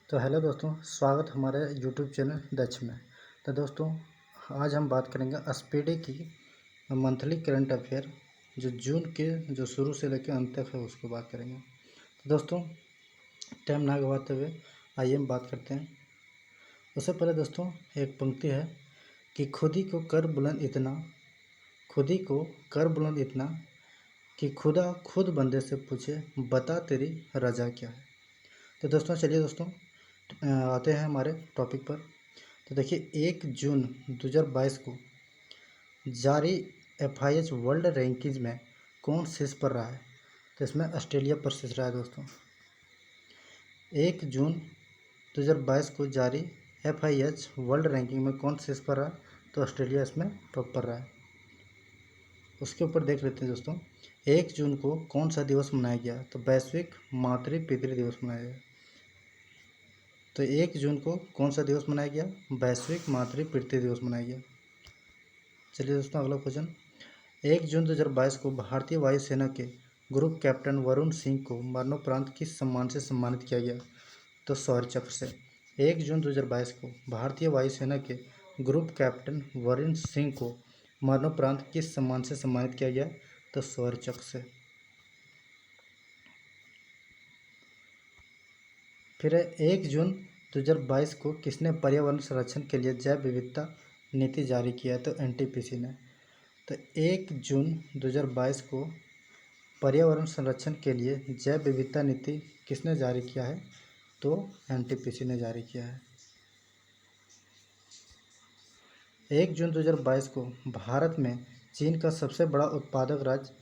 तो हेलो दोस्तों, स्वागत हमारे यूट्यूब चैनल दक्ष में। तो दोस्तों, आज हम बात करेंगे स्पीडी की मंथली करंट अफेयर जो जून के जो शुरू से लेकर अंत तक है उसको बात करेंगे। तो दोस्तों, टाइम ना गवाते हुए आइए हम बात करते हैं। उससे पहले दोस्तों एक पंक्ति है कि खुद ही को कर बुलंद इतना कि खुदा खुद बंदे से पूछे बता तेरी रजा क्या है। तो दोस्तों चलिए दोस्तों आते हैं हमारे टॉपिक पर। तो देखिए 1 जून 2022 को जारी FIH वर्ल्ड रैंकिंग में कौन शीर्ष पर रहा है? तो इसमें ऑस्ट्रेलिया पर शीर्ष रहा है दोस्तों। 1 जून 2022 को जारी FIH वर्ल्ड रैंकिंग में कौन शीर्ष पर रहा? तो ऑस्ट्रेलिया इसमें टॉप पर रहा है। उसके ऊपर देख लेते हैं दोस्तों, 1 जून को कौन सा दिवस मनाया गया? तो वैश्विक मातृ पितृ दिवस मनाया गया। तो 1 जून को कौन सा दिवस मनाया गया? वैश्विक मातृ पितृ दिवस मनाया गया। चलिए दोस्तों अगला क्वेश्चन, 1 जून 2022 को भारतीय वायुसेना के ग्रुप कैप्टन वरुण सिंह को मरणोपरांत किस सम्मान से सम्मानित किया गया? तो शौर्य चक्र से। 1 जून 2022 को भारतीय वायुसेना के ग्रुप कैप्टन वरुण सिंह को मरणोपरांत किस सम्मान से सम्मानित किया गया? तो शौर्य चक्र से। फिर 1 जून 2022 को किसने पर्यावरण संरक्षण के लिए जैव विविधता नीति जारी किया है? तो NTPC ने। तो 1 जून 2022 को पर्यावरण संरक्षण के लिए जैव विविधता नीति किसने जारी किया है? तो NTPC ने जारी किया है। 1 जून 2022 को भारत में चीन का सबसे बड़ा उत्पादक राज्य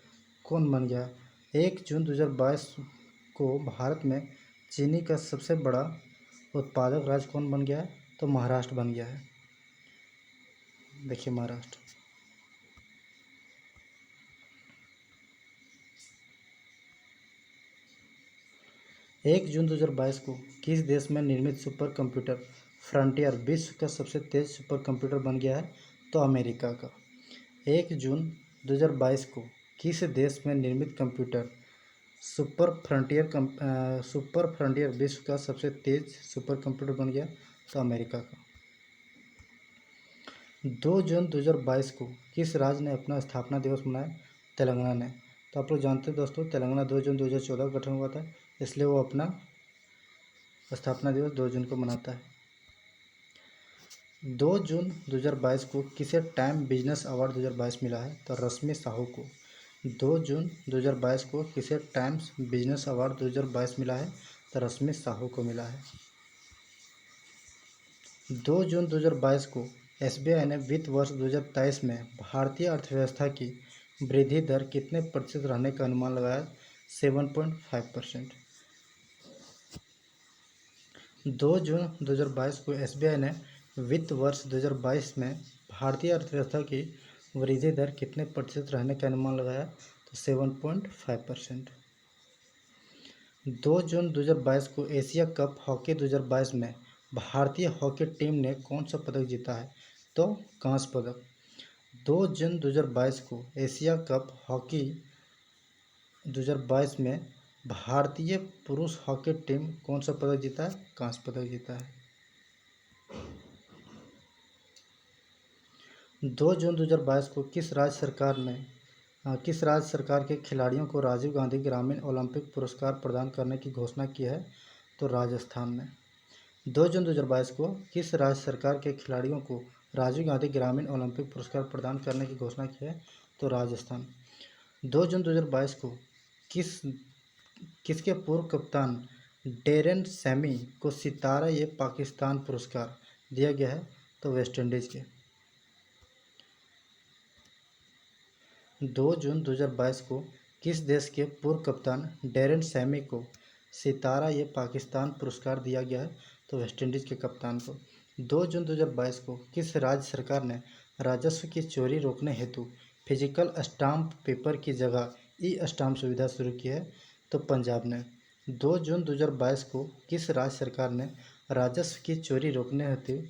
कौन बन गया? 1 जून 2022 को भारत में चीनी का सबसे बड़ा उत्पादक राज्य कौन बन गया है? तो महाराष्ट्र बन गया है। देखिए महाराष्ट्र। 1 जून 2022 को किस देश में निर्मित सुपर कंप्यूटर फ्रंटियर विश्व का सबसे तेज सुपर कंप्यूटर बन गया है? तो अमेरिका का। 1 जून 2022 को किस देश में निर्मित कंप्यूटर सुपर फ्रंटियर विश्व का सबसे तेज सुपर कंप्यूटर बन गया? तो अमेरिका का। 2 जून 2022 को किस राज्य ने अपना स्थापना दिवस मनाया? तेलंगाना ने। तो आप लोग जानते हैं दोस्तों, तेलंगाना 2 जून 2014 को गठन हुआ था, इसलिए वो अपना स्थापना दिवस 2 जून को मनाता है। 2 जून 2022 को किसे टाइम बिजनेस अवार्ड 2022 मिला है? तो रश्मि साहू को। 2 जून 2022 को किसे टाइम्स बिजनेस अवार्ड 2022 मिला है? तो रश्मि साहू को मिला है। 2 जून 2022 को SBI ने वित्त वर्ष 2023 में भारतीय अर्थव्यवस्था की वृद्धि दर कितने प्रतिशत रहने का अनुमान लगाया? 7.5%। 2 जून 2022 को SBI ने वित्त वर्ष 2022 में भारतीय अर्थव्यवस्था की वृद्धि दर कितने प्रतिशत रहने का अनुमान लगाया? तो 7.5%। 2 जून 2022 को एशिया कप हॉकी 2022 में भारतीय हॉकी टीम ने कौन सा पदक जीता है? तो कांस्य पदक। 2 जून 2022 को एशिया कप हॉकी 2022 में भारतीय पुरुष हॉकी टीम कौन सा पदक जीता है? कांस्य पदक जीता है। 2 जून 2022 को किस राज्य सरकार के खिलाड़ियों को राजीव गांधी ग्रामीण ओलंपिक पुरस्कार प्रदान करने की घोषणा की है? तो राजस्थान ने। 2 जून 2022 को किस राज्य सरकार के खिलाड़ियों को राजीव गांधी ग्रामीण ओलंपिक पुरस्कार प्रदान करने की घोषणा की है? तो राजस्थान। 2 जून 2022 को किसके पूर्व कप्तान डेरेन सैमी को सितारा-ए-पाकिस्तान पुरस्कार दिया गया है? तो वेस्टइंडीज के। 2 जून 2022 को किस देश के पूर्व कप्तान डेरेन सैमी को सितारा-ए-पाकिस्तान पुरस्कार दिया गया है? तो वेस्टइंडीज के कप्तान को। 2 जून 2022 को किस राज्य सरकार ने राजस्व की चोरी रोकने हेतु फिजिकल स्टाम्प पेपर की जगह ई-स्टाम्प सुविधा शुरू की है? तो पंजाब ने। 2 जून 2022 को किस राज्य सरकार ने राजस्व की चोरी रोकने हेतु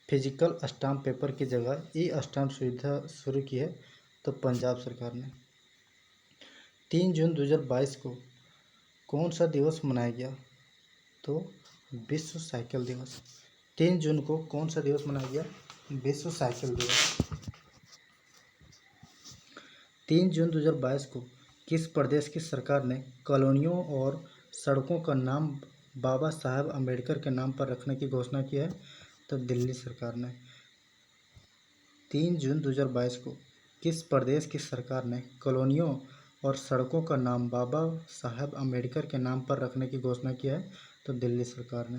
फिजिकल स्टाम्प पेपर की जगह ई-स्टाम्प सुविधा शुरू की है? तो पंजाब सरकार ने। 3 जून 2022 को कौन सा दिवस मनाया गया? तो विश्व साइकिल दिवस। 3 जून को कौन सा दिवस मनाया गया? विश्व साइकिल दिवस। 3 जून 2022 को किस प्रदेश की सरकार ने कॉलोनियों और सड़कों का नाम बाबा साहब अम्बेडकर के नाम पर रखने की घोषणा की है? तो दिल्ली सरकार ने। 3 जून 2022 को किस प्रदेश की सरकार ने कॉलोनियों और सड़कों का नाम बाबा साहब अम्बेडकर के नाम पर रखने की घोषणा की है? तो दिल्ली सरकार ने।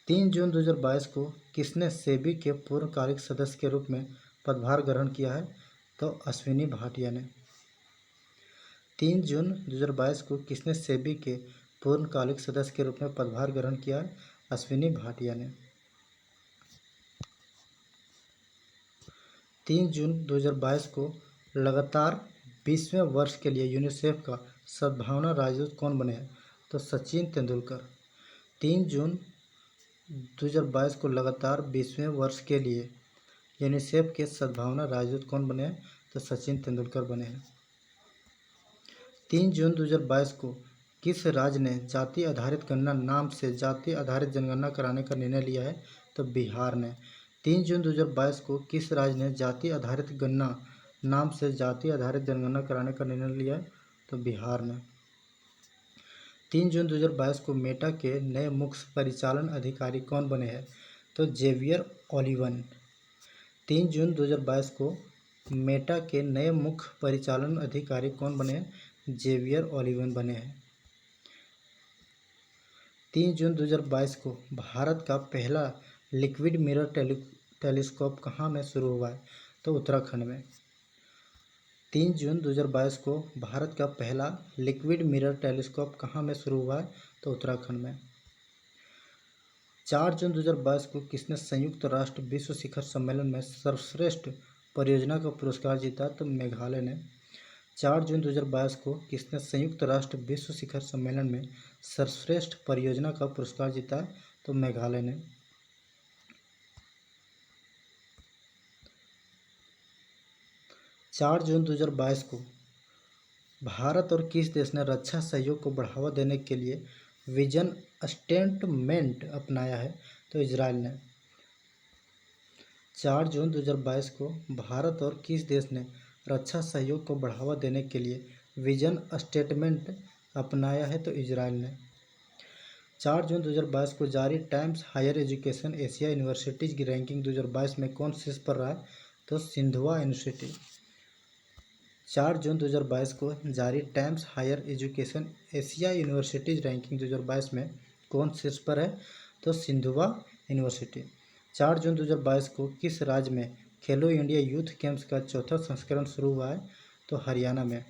3 जून 2022 को किसने सेबी के पूर्णकालिक सदस्य के रूप में पदभार ग्रहण किया है? तो अश्विनी भाटिया ने। 3 जून 2022 को किसने सेबी के पूर्णकालिक सदस्य के रूप में पदभार ग्रहण किया है? अश्विनी भाटिया ने। 3 जून 2022 को लगातार 20वें वर्ष के लिए यूनिसेफ का सद्भावना राजदूत कौन बने हैं? तो सचिन तेंदुलकर। 3 जून 2022 को लगातार 20वें वर्ष के लिए यूनिसेफ के सद्भावना राजदूत कौन बने हैं? तो सचिन तेंदुलकर बने हैं। 3 जून 2022 को किस राज्य ने जाति आधारित गणना नाम से जाति आधारित जनगणना कराने का निर्णय लिया है? तो बिहार ने। 3 जून 2022 को किस राज्य ने जाति आधारित गणना नाम से जाति आधारित जनगणना कराने का निर्णय लिया है? तो बिहार ने। 3 जून 2022 को मेटा के नए मुख्य परिचालन अधिकारी कौन बने हैं? तो जेवियर ओलिवन। 3 जून 2022 को मेटा के नए मुख्य परिचालन अधिकारी कौन बने हैं? जेवियर ओलिवन बने हैं। 3 जून 2022 को भारत का पहला लिक्विड मिरर टेलीस्कोप कहाँ में शुरू हुआ है? तो उत्तराखंड में। 3 जून 2022 को भारत का पहला लिक्विड मिरर टेलीस्कोप कहाँ में शुरू हुआ है? तो उत्तराखंड में। 4 जून 2022 को किसने संयुक्त राष्ट्र विश्व शिखर सम्मेलन में सर्वश्रेष्ठ परियोजना का पुरस्कार जीता? तो मेघालय ने। 4 जून 2022 को किसने संयुक्त राष्ट्र विश्व शिखर सम्मेलन में सर्वश्रेष्ठ परियोजना का पुरस्कार जीता? तो मेघालय ने। 4 जून 2022 को भारत और किस देश ने रक्षा सहयोग को बढ़ावा देने के लिए विजन स्टेटमेंट अपनाया है? तो इजराइल ने। 4 जून 2022 को भारत और किस देश ने रक्षा सहयोग को बढ़ावा देने के लिए विजन स्टेटमेंट अपनाया है? तो इजराइल ने। 4 जून 2022 को जारी Times Higher Education Asia universities की रैंकिंग 2022 में कौन शीर्ष पर रहा है? तो सिंधुआ यूनिवर्सिटी। 4 जून 2022 को जारी Times Higher Education Asia universities ranking 2022 में कौन शीर्ष पर है? तो सिंधुआ यूनिवर्सिटी। 4 जून 2022 को किस राज्य में खेलो इंडिया यूथ गेम्स का चौथा संस्करण शुरू हुआ है? तो हरियाणा में।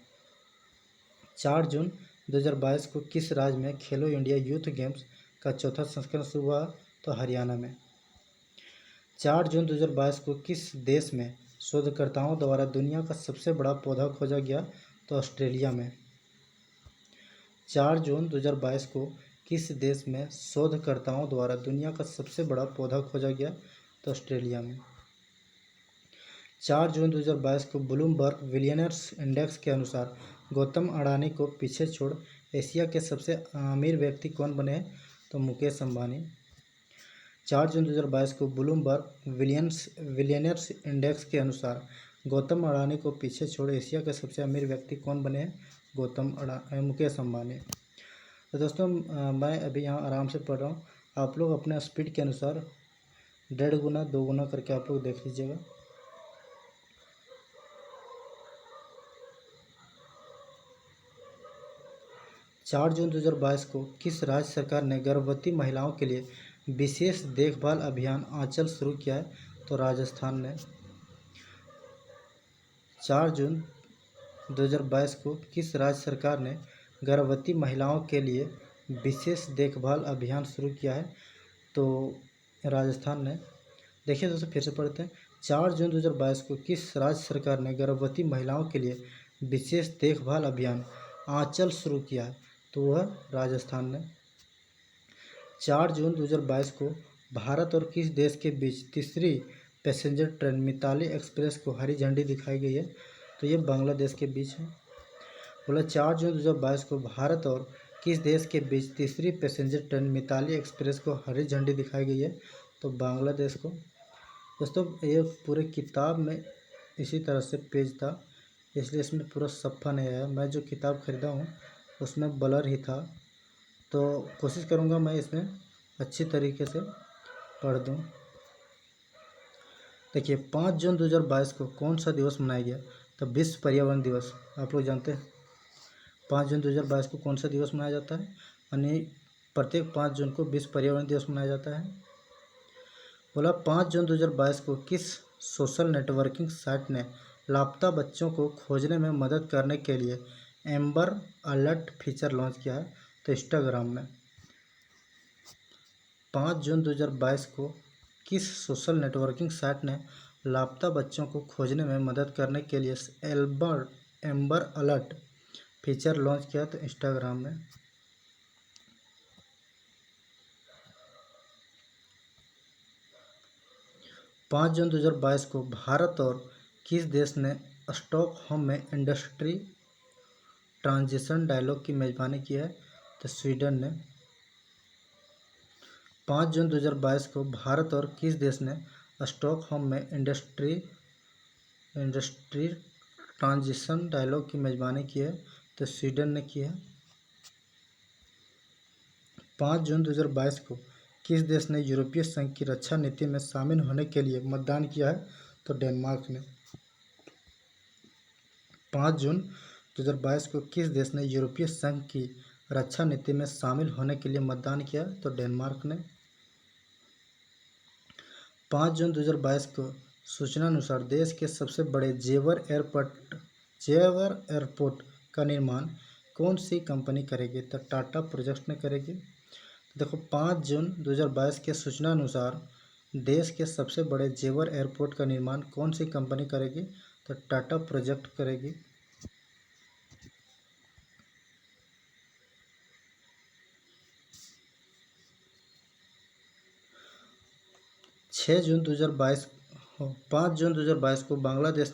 4 जून 2022 को किस राज्य में खेलो इंडिया यूथ गेम्स का चौथा संस्करण शुरू हुआ? तो हरियाणा में। 4 जून 2022 को किस देश में शोधकर्ताओं द्वारा दुनिया का सबसे बड़ा पौधा खोजा गया? तो ऑस्ट्रेलिया में। 4 जून 2022 को किस देश में शोधकर्ताओं द्वारा दुनिया का सबसे बड़ा पौधा खोजा गया? तो ऑस्ट्रेलिया में। 4 जून 2022 को ब्लूमबर्ग बिलियनर्स इंडेक्स के अनुसार गौतम अडानी को पीछे छोड़ एशिया के सबसे अमीर व्यक्ति कौन बने हैं? तो मुकेश अंबानी। 4 जून 2022 को ब्लूमबर्ग बिलियनर्स इंडेक्स के अनुसार गौतम अडानी को पीछे छोड़ एशिया के सबसे अमीर व्यक्ति कौन बने हैं? मुकेश अंबानी। तो दोस्तों मैं अभी यहाँ आराम से पढ़ रहा हूँ, आप लोग अपने स्पीड के अनुसार 1.5 गुना 2 गुना करके आप लोग देख लीजिएगा। चार जून 2022 को किस राज्य सरकार ने गर्भवती महिलाओं के लिए विशेष देखभाल अभियान आंचल शुरू किया है? तो राजस्थान ने। 4 जून 2022 को किस राज्य सरकार ने गर्भवती महिलाओं के लिए विशेष देखभाल अभियान शुरू किया है? तो राजस्थान ने। देखिए दोस्तों फिर से पढ़ते हैं। 4 जून 2022 को किस राज्य सरकार ने गर्भवती महिलाओं के लिए विशेष देखभाल अभियान आंचल शुरू किया है? तो वह राजस्थान ने। 4 जून 2022 को भारत और किस देश के बीच तीसरी पैसेंजर ट्रेन मिताली एक्सप्रेस को हरी झंडी दिखाई गई है? तो ये बांग्लादेश के बीच है। बोला 4 जून 2022 को भारत और किस देश के बीच तीसरी पैसेंजर ट्रेन मिताली एक्सप्रेस को हरी झंडी दिखाई गई है? तो बांग्लादेश को। दोस्तों ये पूरे किताब में इसी तरह से पेज था, इसलिए इसमें पूरा सफ़ा नहीं आया। मैं जो किताब ख़रीदा हूँ उसमें ब्लर ही था, तो कोशिश करूँगा मैं इसमें अच्छी तरीके से पढ़ दूँ। देखिए 5 जून 2022 को कौन सा दिवस मनाया गया? तो विश्व पर्यावरण दिवस। आप लोग जानते हैं 5 जून 2022 को कौन सा दिवस मनाया जाता है? यानी प्रत्येक 5 जून को विश्व पर्यावरण दिवस मनाया जाता है। बोला 5 जून 2022 को किस सोशल नेटवर्किंग साइट ने लापता बच्चों को खोजने में मदद करने के लिए एम्बर अलर्ट फीचर लॉन्च किया है? तो इंस्टाग्राम ने। 5 जून 2022 को किस सोशल नेटवर्किंग साइट ने लापता बच्चों को खोजने में मदद करने के लिए एम्बर अलर्ट फीचर लॉन्च किया? तो इंस्टाग्राम ने। 5 जून 2022 को भारत और किस देश ने स्टॉकहोम में इंडस्ट्री ट्रांजिशन डायलॉग की मेजबानी की है? तो स्वीडन ने। 5 जून 2022 को भारत और किस देश ने स्टॉकहोम में इंडस्ट्री ट्रांजिशन डायलॉग की मेजबानी की है? तो स्वीडन ने की है। 5 जून 2022 को किस देश ने यूरोपीय संघ की रक्षा नीति में शामिल होने के लिए मतदान किया है? तो डेनमार्क ने। 5 जून 2022 को किस देश ने यूरोपीय संघ की रक्षा नीति में शामिल होने के लिए मतदान किया? तो डेनमार्क ने। 5 जून 2022 को सूचना अनुसार देश के सबसे बड़े जेवर एयरपोर्ट का निर्माण कौन सी कंपनी करेगी? तो टाटा प्रोजेक्ट्स ने करेगी। देखो 5 जून 2022 के सूचना अनुसार देश के सबसे बड़े जेवर एयरपोर्ट का निर्माण कौन सी कंपनी करेगी? तो टाटा प्रोजेक्ट करेगी। 5 जून 2022 को बांग्लादेश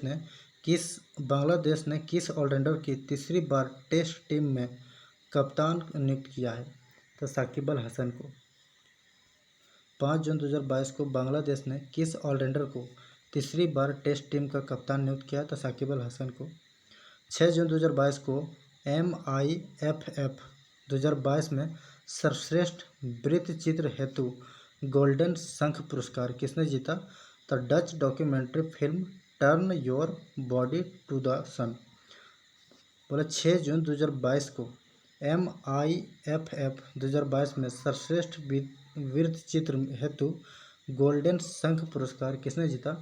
ने किस ऑलराउंडर की तीसरी बार टेस्ट टीम में कप्तान नियुक्त किया है? तो साकिब अल हसन को। 5 जून 2022 को बांग्लादेश ने किस ऑलराउंडर को तीसरी बार टेस्ट टीम का कप्तान नियुक्त किया? तो साकिब अल हसन को। 6 जून 2022 को MIFF 2022 में सर्वश्रेष्ठ वृत्तचित्र हेतु गोल्डन शंख पुरस्कार किसने जीता? तो Dutch documentary film turn your body to the sun. बोला 6 जून 2022 को MIFF 2022 में सर्वश्रेष्ठ वृत्तचित्र हेतु गोल्डन शंख पुरस्कार किसने जीता?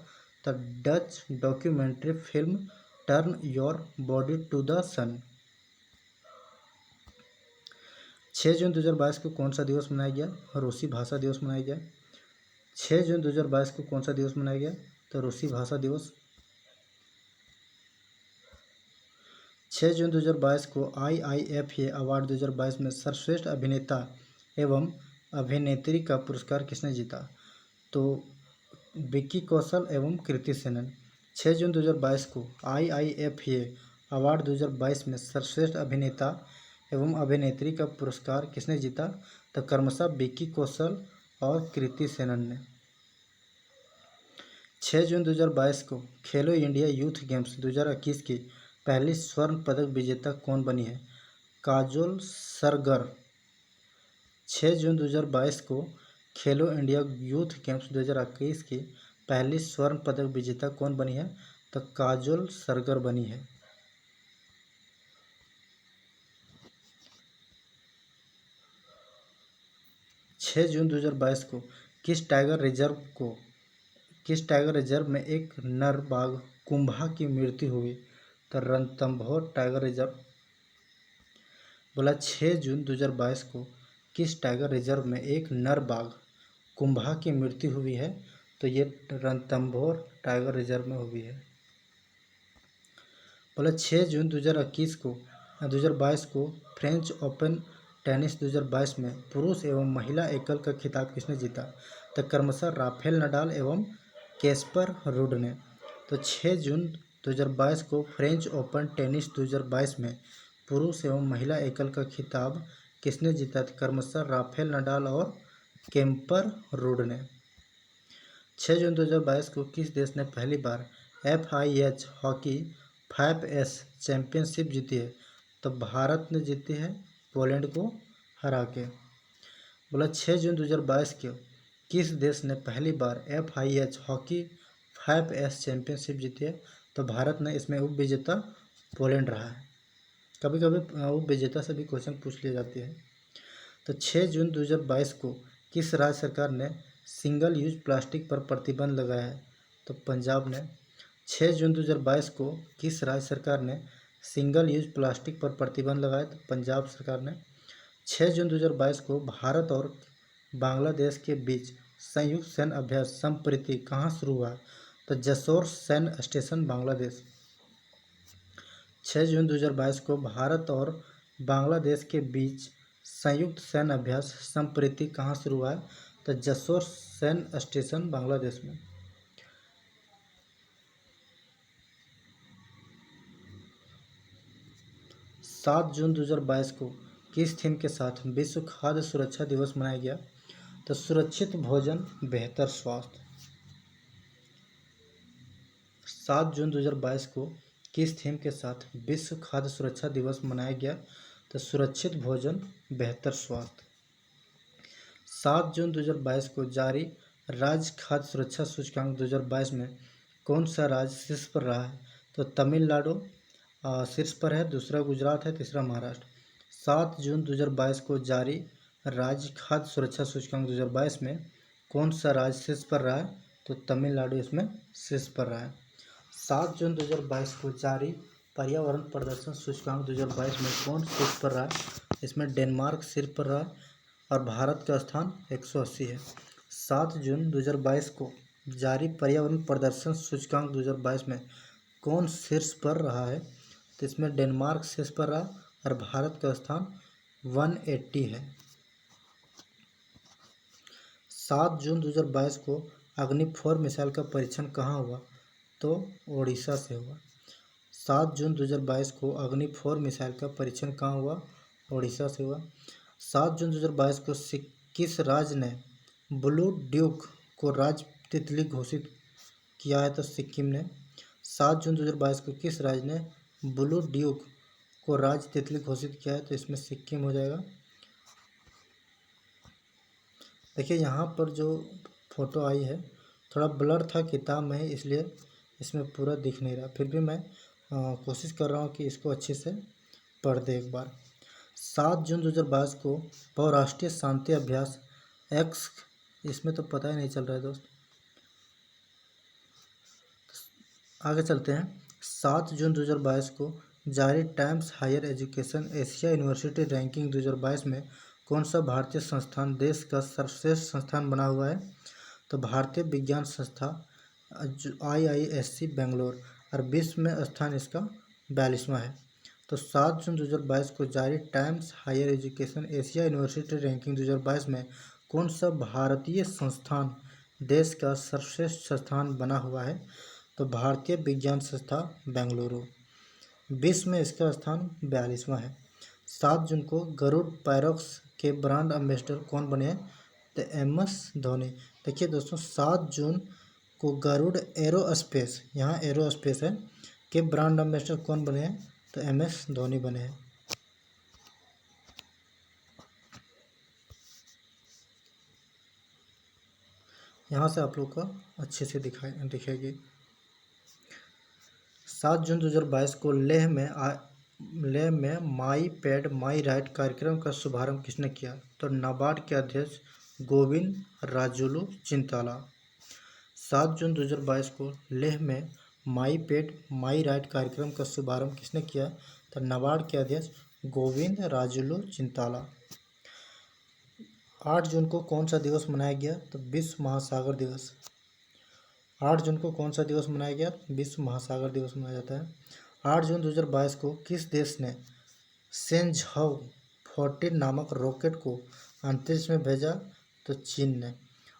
तो Dutch documentary film turn your body to the sun. 6 जून 2022 को कौन सा दिवस मनाया गया? रूसी भाषा दिवस मनाया गया। 6 जून 2022 को कौन सा दिवस मनाया गया? तो रूसी भाषा दिवस। 6 जून 2022 को IIFA अवार्ड 2022 में सर्वश्रेष्ठ अभिनेता एवं अभिनेत्री का पुरस्कार किसने जीता? तो विक्की कौशल एवं कृति सेनन। 6 जून 2022 को IIFA अवार्ड 2022 में सर्वश्रेष्ठ अभिनेता एवं अभिनेत्री का पुरस्कार किसने जीता? तो क्रमशः विक्की कौशल और कृति सेनन ने। 6 जून 2022 को खेलो इंडिया यूथ गेम्स 2021 की पहली स्वर्ण पदक विजेता कौन बनी है? काजोल सरगर। 6 जून 2022 को खेलो इंडिया यूथ गेम्स 2021 की पहली स्वर्ण पदक विजेता कौन बनी है? तो काजोल सरगर बनी है। 6 जून 2022 को किस टाइगर रिजर्व में एक नर बाघ कुंभा की मृत्यु हुई? तो रणथंभौर टाइगर रिजर्व। बोला 6 जून 2022 को किस टाइगर रिजर्व में एक नर बाघ कुंभा की मृत्यु हुई है? तो ये रणथंभौर टाइगर रिजर्व में हुई है। बोला 6 जून 2022 को फ्रेंच ओपन टेनिस 2022 में पुरुष एवं महिला एकल का खिताब किसने जीता? तो क्रमशः राफेल नडाल एवं कैस्पर रुड ने। तो 6 जून 2022 को फ्रेंच ओपन टेनिस 2022 में पुरुष एवं महिला एकल का खिताब किसने जीता था? क्रमशः राफेल नडाल और केम्पर रूड ने। 6 जून 2022 को किस देश ने पहली बार FIH हॉकी 5S चैंपियनशिप जीती है? तो भारत ने जीती है पोलैंड को हरा के। बोला 6 जून 2022 को किस देश ने पहली बार FIH हॉकी 5S चैंपियनशिप जीती है? तो भारत ने इसमें उप विजेता पोलैंड रहा है। कभी कभी उप विजेता से भी क्वेश्चन पूछ लिए जाते हैं। तो 6 जून 2022 को किस राज्य सरकार ने सिंगल यूज प्लास्टिक पर प्रतिबंध लगाया है? तो पंजाब ने। 6 जून 2022 को किस राज्य सरकार ने सिंगल यूज प्लास्टिक पर प्रतिबंध लगाया? तो पंजाब सरकार ने। 6 जून 2022 को भारत और बांग्लादेश के बीच संयुक्त सैन्य अभ्यास संप्रीति कहाँ शुरू हुआ? तो जसोर सैन्य स्टेशन बांग्लादेश। 6 जून 2022 को भारत और बांग्लादेश के बीच संयुक्त सैन्य अभ्यास संप्रीति कहाँ शुरू हुआ? तो जसोर सैन्य स्टेशन बांग्लादेश में। 7 जून 2022 को किस थीम के साथ विश्व खाद्य सुरक्षा दिवस मनाया गया? तो सुरक्षित भोजन बेहतर स्वास्थ्य। 7 जून 2022 को किस थीम के साथ विश्व खाद्य सुरक्षा दिवस मनाया गया? तो सुरक्षित भोजन बेहतर स्वास्थ्य। 7 जून 2022 को जारी राज्य खाद्य सुरक्षा सूचकांक 2022 में कौन सा राज्य शीर्ष पर रहा है? तो तमिलनाडु शीर्ष पर है, दूसरा गुजरात है, तीसरा महाराष्ट्र। 7 जून 2022 को जारी राज्य खाद्य सुरक्षा सूचकांक 2022 में कौन सा राज्य शीर्ष पर रहा है? तो तमिलनाडु इसमें शीर्ष पर रहा है। 7 जून 2022 को जारी पर्यावरण प्रदर्शन सूचकांक 2022 में कौन शीर्ष पर रहा है? इसमें डेनमार्क शीर्ष पर रहा और भारत का स्थान 180 है। 7 जून 2022 को जारी पर्यावरण प्रदर्शन सूचकांक 2022 में कौन शीर्ष पर रहा है? तो इसमें डेनमार्क शीर्ष पर रहा और भारत का स्थान 180 है। 7 जून 2022 को अग्नि 4 मिसाइल का परीक्षण कहाँ हुआ? तो ओडिशा से हुआ। 7 जून 2022 को अग्नि 4 मिसाइल का परीक्षण कहाँ हुआ? ओडिशा से हुआ। 7 जून 2022 को किस राज्य ने ब्लू ड्यूक को राज्य तितली घोषित किया है? तो सिक्किम ने। 7 जून 2022 को किस राज्य ने ब्लू ड्यूक को राज्य तितली घोषित किया है? तो इसमें सिक्किम हो जाएगा। देखिए यहाँ पर जो फोटो आई है थोड़ा ब्लर था किताब में, इसलिए इसमें पूरा दिख नहीं रहा, फिर भी मैं कोशिश कर रहा हूँ कि इसको अच्छे से पढ़ दे एक बार। 7 जून 2022 को बहुराष्ट्रीय शांति अभ्यास एक्स, इसमें तो पता ही नहीं चल रहा है दोस्त, आगे चलते हैं। 7 जून 2022 को जारी Times Higher Education Asia university ranking 2022 में कौन सा भारतीय संस्थान देश का सर्वश्रेष्ठ संस्थान बना हुआ है? तो भारतीय विज्ञान संस्था IISc बेंगलोर और विश्व में स्थान इसका 42वां है। तो 7 जून 2022 को जारी Times Higher Education Asia university ranking 2022 में कौन सा भारतीय संस्थान देश का सर्वश्रेष्ठ संस्थान बना हुआ है? तो भारतीय विज्ञान संस्था बेंगलुरु, विश्व में इसका स्थान 42वां है। 7 जून को गरुड़ पैरोक्स के ब्रांड एम्बेसडर कौन बने हैं? तो MS धोनी। देखिए दोस्तों 7 जून को गरुड़ एरोस्पेस, यहाँ एरोस्पेस है, के ब्रांड एम्बेसडर कौन बने हैं? तो MS धोनी बने हैं। यहाँ से आप लोग को अच्छे से दिखेगी। 7 जून 2022 को लेह में माई पैड माई राइट कार्यक्रम का शुभारंभ किसने किया? तो नाबार्ड के अध्यक्ष गोविंद राजुलू चिंताला। 7 जून 2022 को लेह में माई पैड माई राइट कार्यक्रम का शुभारंभ किसने किया? तो नाबार्ड के अध्यक्ष गोविंद राजुलू चिंताला। 8 जून को कौन सा दिवस मनाया गया? तो विश्व महासागर दिवस। 8 जून को कौन सा दिवस मनाया गया? विश्व महासागर दिवस मनाया जाता है। 8 जून 2022 को किस देश ने शेनझाओ 14 नामक रॉकेट को अंतरिक्ष में भेजा? तो चीन ने।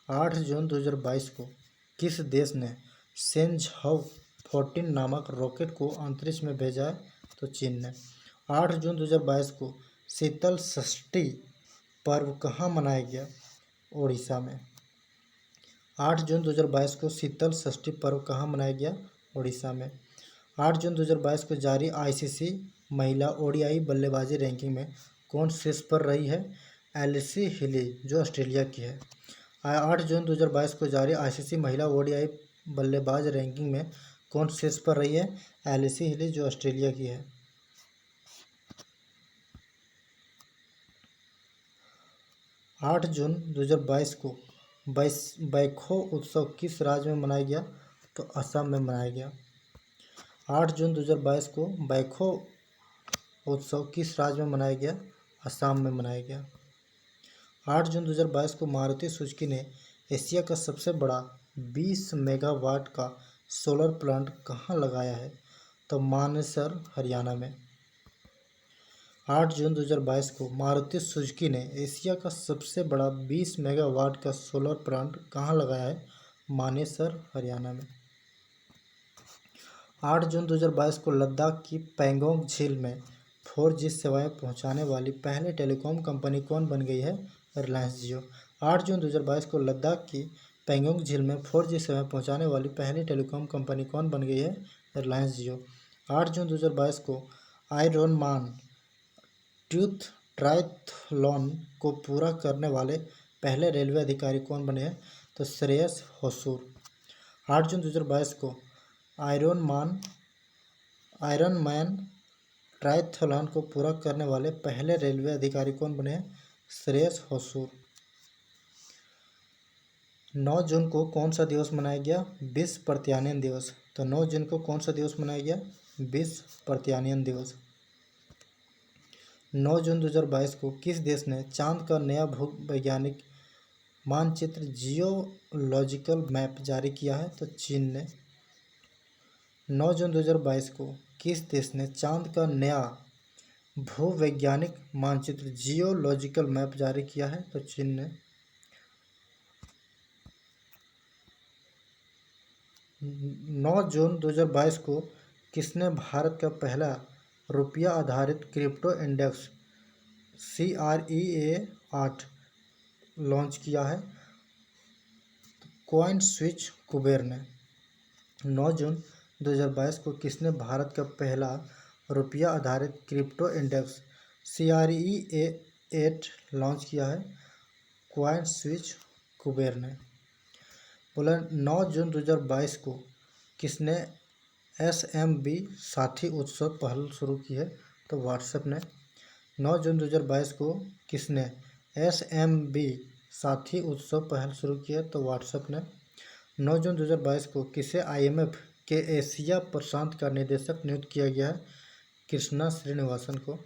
8 जून 2022 को किस देश ने शेनझाओ 14 नामक रॉकेट को अंतरिक्ष में भेजा है? तो चीन ने। 8 जून 2022 को शीतल षष्ठी पर्व कहाँ मनाया गया? ओडिशा में। 8 जून 2022 को शीतल षष्ठी पर्व कहाँ मनाया गया? ओडिशा में। 8 जून 2022 को जारी आईसीसी महिला ओडीआई बल्लेबाजी रैंकिंग में कौन शीर्ष पर रही है? एलिसी हिली, जो ऑस्ट्रेलिया की है। 8 जून 2022 को जारी आईसीसी महिला ओडीआई बल्लेबाज रैंकिंग में कौन शीर्ष पर रही है? एलिसी हिली, जो ऑस्ट्रेलिया की है। 8 जून 2022 को बैखो उत्सव किस राज्य में मनाया गया? तो असम में मनाया गया। 8 जून 2022 को बैखो उत्सव किस राज्य में मनाया गया? असम में मनाया गया। 8 जून 2022 को मारुति सुजुकी ने एशिया का सबसे बड़ा 20 मेगावाट का सोलर प्लांट कहाँ लगाया है? तो मानेसर, हरियाणा में। 8 जून 2022 को मारुति सुजुकी ने एशिया का सबसे बड़ा 20 मेगावाट का सोलर प्लांट कहाँ लगाया है? मानेसर, हरियाणा में। 8 जून 2022 को लद्दाख की पैंगोंग झील में 4G सेवाएं पहुंचाने वाली पहली टेलीकॉम कंपनी कौन बन गई है? रिलायंस जियो। 8 जून 2022 को लद्दाख की पैंगोंग झील में 4G सेवाएं पहुंचाने वाली पहली टेलीकॉम कंपनी कौन बन गई है? रिलायंस जियो। 8 जून 2022 को आयरनमैन ट्यूथ ट्रायथलॉन को पूरा करने वाले पहले रेलवे अधिकारी कौन बने हैं? तो श्रेयस होसुर। 8 जून 2022 को आयरनमैन ट्रायथलॉन को पूरा करने वाले पहले रेलवे अधिकारी कौन बने हैं? श्रेयस होसुर। 9 जून को कौन सा दिवस मनाया गया? विश्व प्रत्यायन दिवस। तो 9 जून को कौन सा दिवस मनाया गया? विश्व प्रत्यायन दिवस। 9 जून 2022 को किस देश ने चांद का नया भूवैज्ञानिक मानचित्र जियोलॉजिकल मैप जारी किया है? तो चीन ने। 9 जून 2022 को किस देश ने चांद का नया भूवैज्ञानिक मानचित्र जियोलॉजिकल मैप जारी किया है? तो चीन ने। 9 जून 2022 को किसने भारत का पहला रुपया आधारित क्रिप्टो इंडेक्स CREA8 लॉन्च किया है? कॉइन स्विच कुबेर ने। 9 जून 2022 को किसने भारत का पहला रुपया आधारित क्रिप्टो इंडेक्स CREA8 लॉन्च किया है? कॉइन स्विच कुबेर ने। बोला 9 जून 2022 को किसने SMB साथी उत्सव पहल शुरू की है? तो व्हाट्सएप ने। 9 जून 2022 को किसने SMB साथी उत्सव पहल शुरू की है? तो व्हाट्सएप ने। 9 जून 2022 को किसे IMF के एशिया प्रशांत का निदेशक नियुक्त किया गया है? कृष्णा श्रीनिवासन को।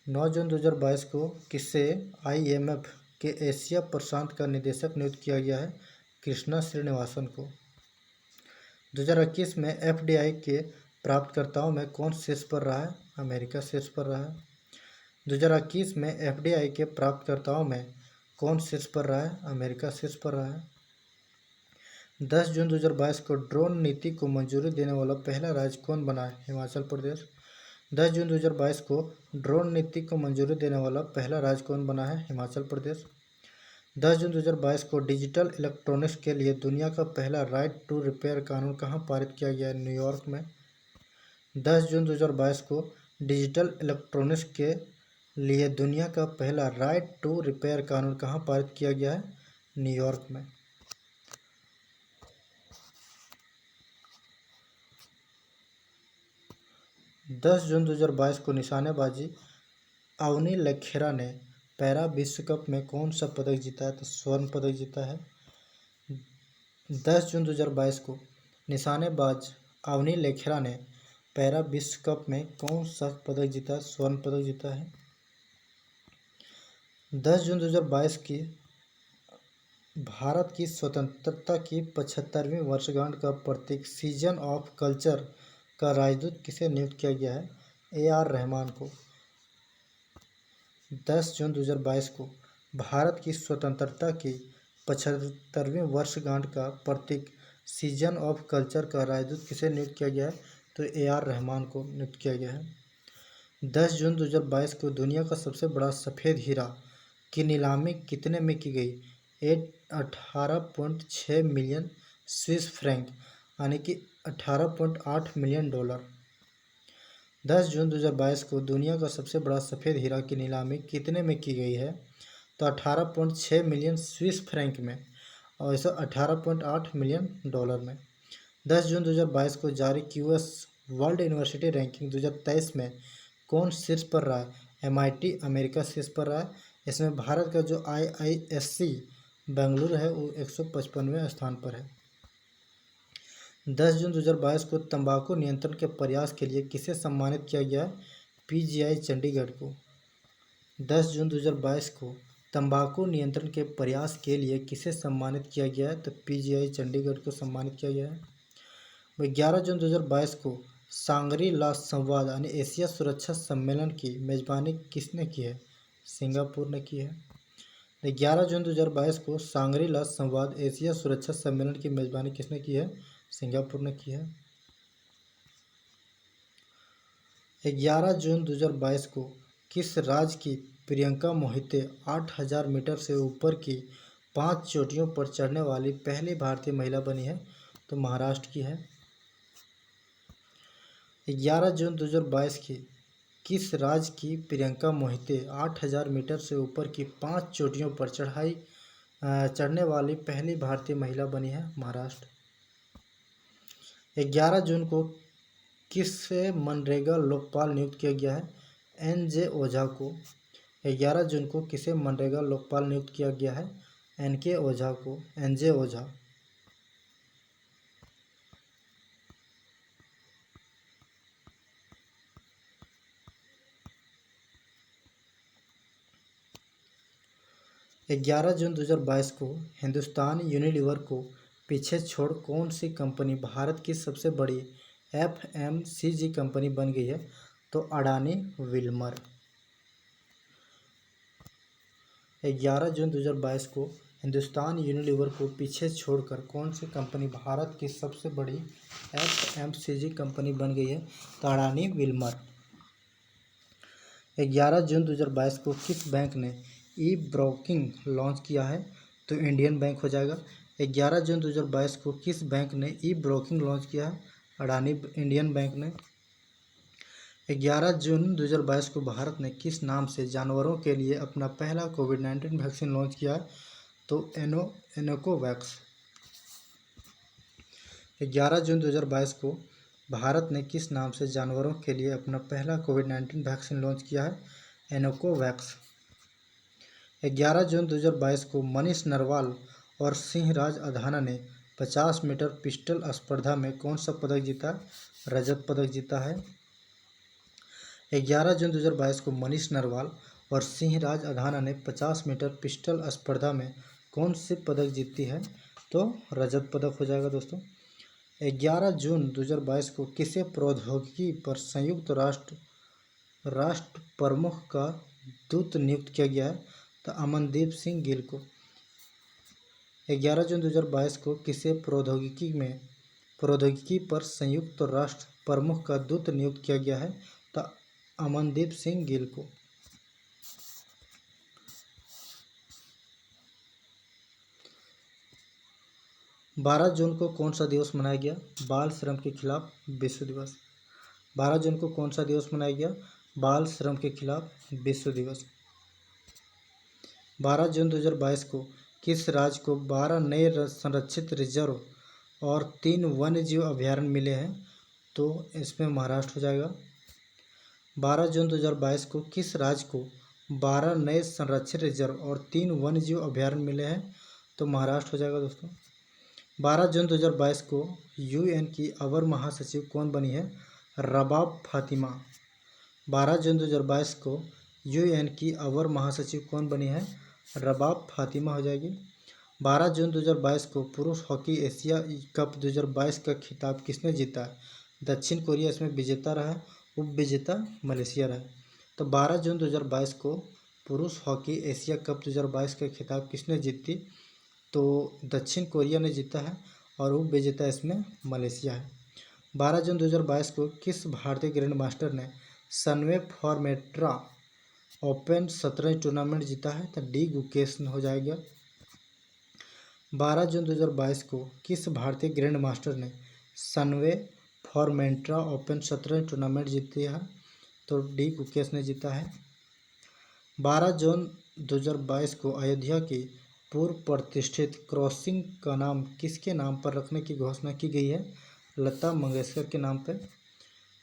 9 जून 2022 को किसे IMF के एशिया प्रशांत का निदेशक नियुक्त किया गया है? कृष्णा श्रीनिवासन को। 2021 में FDI के प्राप्तकर्ताओं में कौन शीर्ष पर रहा है? अमेरिका शीर्ष पर रहा है। 2021 में FDI के प्राप्तकर्ताओं में कौन शीर्ष पर रहा है? अमेरिका शीर्ष पर रहा है। 10 जून 2022 को ड्रोन नीति को मंजूरी देने वाला पहला राज्य कौन बना है? हिमाचल प्रदेश। 10 जून 2022 को ड्रोन नीति को मंजूरी देने वाला पहला राज्य कौन बना है? हिमाचल प्रदेश। 10 जून 2022 को डिजिटल इलेक्ट्रॉनिक्स के लिए दुनिया का पहला राइट टू रिपेयर कानून कहाँ पारित किया गया है? न्यूयॉर्क में। 10 जून 2022 को डिजिटल इलेक्ट्रॉनिक्स के लिए दुनिया का पहला राइट टू रिपेयर कानून कहाँ पारित किया गया है? न्यूयॉर्क में। 10 जून 2022 को निशानेबाजी अवनी लखेरा ने पैरा विश्व कप में कौन सा पदक जीता है? तो स्वर्ण पदक जीता है। 10 जून 2022 को निशानेबाज अवनी लखेरा ने पैरा विश्व कप में कौन सा पदक जीता है? स्वर्ण पदक जीता है। 10 जून 2022 की भारत की स्वतंत्रता की 75वीं वर्षगांठ का प्रतीक सीजन ऑफ कल्चर का राजदूत किसे नियुक्त किया गया है? AR रहमान को। 10 जून 2022 को भारत की स्वतंत्रता की 75वीं वर्षगांठ का प्रतीक सीजन ऑफ कल्चर का राजदूत किसे नियुक्त किया गया है? तो AR रहमान को नियुक्त किया गया है। 10 जून 2022 को दुनिया का सबसे बड़ा सफ़ेद हीरा की नीलामी कितने में की गई? 18.6 मिलियन स्विस फ्रैंक यानी कि 18.8 मिलियन डॉलर। 10 जून 2022 को दुनिया का सबसे बड़ा सफ़ेद हीरा की नीलामी कितने में की गई है? तो 18.6 मिलियन स्विस फ्रैंक में और इसे 18.8 मिलियन डॉलर में। 10 जून 2022 को जारी क्यूएस वर्ल्ड यूनिवर्सिटी रैंकिंग 2023 में कौन शीर्ष पर रहा है? MIT अमेरिका शीर्ष पर रहा है। इसमें भारत का जो IISc बेंगलुरु है वो 155वें स्थान पर है। 10 जून 2022 को तंबाकू नियंत्रण के प्रयास के लिए किसे सम्मानित किया गया? PGI चंडीगढ़ को। 10 जून 2022 को तंबाकू नियंत्रण के प्रयास के लिए किसे सम्मानित किया गया है? तो PGI चंडीगढ़ को सम्मानित किया गया है। 11 जून 2022 को सांगरी ला संवाद यानी एशिया सुरक्षा सम्मेलन की मेजबानी किसने की है? सिंगापुर ने की है। 11 जून 2022 को सांगरी ला संवाद एशिया सुरक्षा सम्मेलन की मेजबानी किसने की है? सिंगापुर ने की है। 11 जून 2022 को किस राज्य की प्रियंका मोहिते 8000 मीटर से ऊपर की 5 चोटियों पर चढ़ने वाली पहली भारतीय महिला बनी है? तो महाराष्ट्र की है। 11 जून 2022 की किस राज्य की प्रियंका मोहिते 8000 मीटर से ऊपर की 5 चोटियों पर चढ़ने वाली पहली भारतीय महिला बनी है? महाराष्ट्र। 11 जून को किससे मनरेगा लोकपाल नियुक्त किया गया है? NJ ओझा को। 11 जून को किसे मनरेगा लोकपाल नियुक्त किया गया है? NK ओझा को, NJ ओझा। 11 जून 2022 को हिंदुस्तान यूनिलीवर को पीछे छोड़ कौन सी कंपनी भारत की सबसे बड़ी FMCG कंपनी बन गई है? तो अडानी विल्मर। 11 जून 2022 को हिंदुस्तान यूनिलीवर को पीछे छोड़कर कौन सी कंपनी भारत की सबसे बड़ी FMCG कंपनी बन गई है? तो अडानी विल्मर। 11 जून 2022 को किस बैंक ने ई ब्रोकिंग लॉन्च किया है? तो इंडियन बैंक हो जाएगा। 11 जून 2022 को किस बैंक ने ई ब्रोकिंग लॉन्च किया है? अडानी इंडियन बैंक ने। 11 जून 2022 को भारत ने किस नाम से जानवरों के लिए अपना पहला कोविड-19 वैक्सीन लॉन्च किया है? तो एनोकोवैक्स। 11 जून 2022 को भारत ने किस नाम से जानवरों के लिए अपना पहला कोविड-19 वैक्सीन लॉन्च किया है? एनोकोवैक्स। 11 जून 2022 को मनीष नरवाल और सिंहराज अधाना ने 50 मीटर पिस्टल स्पर्धा में कौन सा पदक जीता? रजत पदक जीता है। 11 जून 2022 को मनीष नरवाल और सिंहराज अधाना ने 50 मीटर पिस्टल स्पर्धा में कौन सी पदक जीती है? तो रजत पदक हो जाएगा दोस्तों। 11 जून 2022 को किसे प्रौद्योगिकी पर संयुक्त राष्ट्र प्रमुख का दूत नियुक्त किया गया है? तो अमनदीप सिंह गिल को। 11 जून 2022 को किसे प्रौद्योगिकी पर संयुक्त राष्ट्र प्रमुख का दूत नियुक्त किया गया है? तो अमनदीप सिंह गिल को। 12 जून को कौन सा दिवस मनाया गया? बाल श्रम के खिलाफ विश्व दिवस। 12 जून को कौन सा दिवस मनाया गया? बाल श्रम के खिलाफ विश्व दिवस। 12 जून 2022 को किस राज्य को 12 नए संरक्षित रिजर्व और 3 वन्यजीव अभयारण्य मिले हैं? तो इसमें महाराष्ट्र हो जाएगा। 12 जून 2022 को किस राज्य को 12 नए संरक्षित रिजर्व और 3 वन्यजीव अभयारण्य मिले हैं? तो महाराष्ट्र हो जाएगा दोस्तों। 12 जून 2022 को UN की अवर महासचिव कौन बनी है? रबाब फातिमा। 12 जून 2022 को UN की अवर महासचिव कौन बनी है? रबाब फातिमा हो जाएगी। 12 जून 2022 को पुरुष हॉकी एशिया कप 2022 का खिताब किसने जीता है? दक्षिण कोरिया इसमें विजेता रहा, उप विजेता मलेशिया रहा। तो 12 जून 2022 को पुरुष हॉकी एशिया कप 2022 का खिताब किसने जीती? तो दक्षिण कोरिया ने जीता है और उप विजेता इसमें मलेशिया है। 12 जून 2022 को किस भारतीय ग्रैंड मास्टर ने सनवे फॉर्मेट्रा ओपन शतरंज टूर्नामेंट जीता है? तो डी गुकेश हो जाएगा। 12 जून 2022 को किस भारतीय ग्रैंड मास्टर ने सनवे फॉर्मेट्रा ओपन शतरंज टूर्नामेंट जीती है? तो डी गुकेश ने जीता है। 12 जून 2022 को अयोध्या की पूर्व प्रतिष्ठित क्रॉसिंग का नाम किसके नाम पर रखने की घोषणा की गई है? लता मंगेशकर के नाम पर।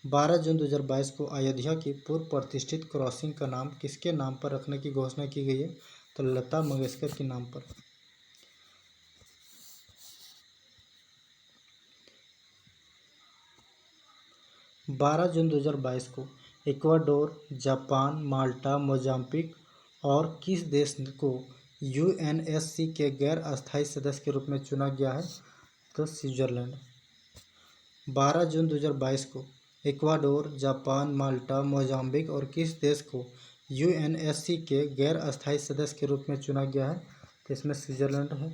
12 जून 2022 को अयोध्या की पूर्व प्रतिष्ठित क्रॉसिंग का नाम किसके नाम पर रखने की घोषणा की गई है? तो लता मंगेशकर के नाम पर। 12 जून 2022 को इक्वाडोर, जापान, माल्टा, मोजाम्बिक और किस देश को यूएनएससी के गैर अस्थायी सदस्य के रूप में चुना गया है? तो स्विट्जरलैंड। 12 जून 2022 को इक्वाडोर, जापान, माल्टा, मोजाम्बिक और किस देश को यूएनएससी के गैर अस्थायी सदस्य के रूप में चुना गया है? तो इसमें स्विट्जरलैंड है।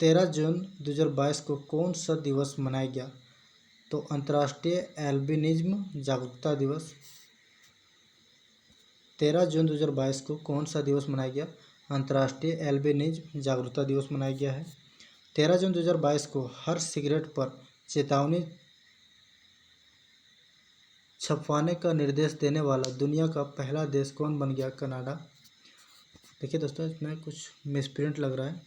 13 जून 2022 को कौन सा दिवस मनाया गया? तो अंतर्राष्ट्रीय एल्बिनिज्म जागरूकता दिवस। 13 जून 2022 को कौन सा दिवस मनाया गया? अंतर्राष्ट्रीय एल्बिनिज्म जागरूकता दिवस मनाया गया है। 13 जून 2022 को हर सिगरेट पर चेतावनी छपवाने का निर्देश देने वाला दुनिया का पहला देश कौन बन गया? कनाडा। देखिए दोस्तों, इसमें कुछ मिसप्रिंट लग रहा है।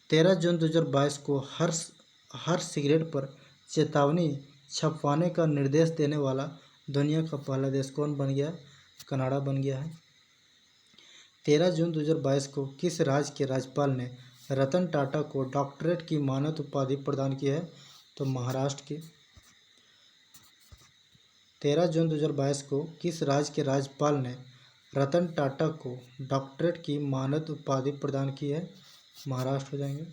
13 जून 2022 को हर सिगरेट पर चेतावनी छपवाने का निर्देश देने वाला दुनिया का पहला देश कौन बन गया? कनाडा बन गया है। 13 जून 2022 को किस राज्य के राज्यपाल ने रतन टाटा को डॉक्टरेट की मानद उपाधि प्रदान की है? तो महाराष्ट्र की। 13 जून 2022 को किस राज्य के राज्यपाल ने रतन टाटा को डॉक्टरेट की मानद उपाधि प्रदान की है? महाराष्ट्र हो जाएंगे।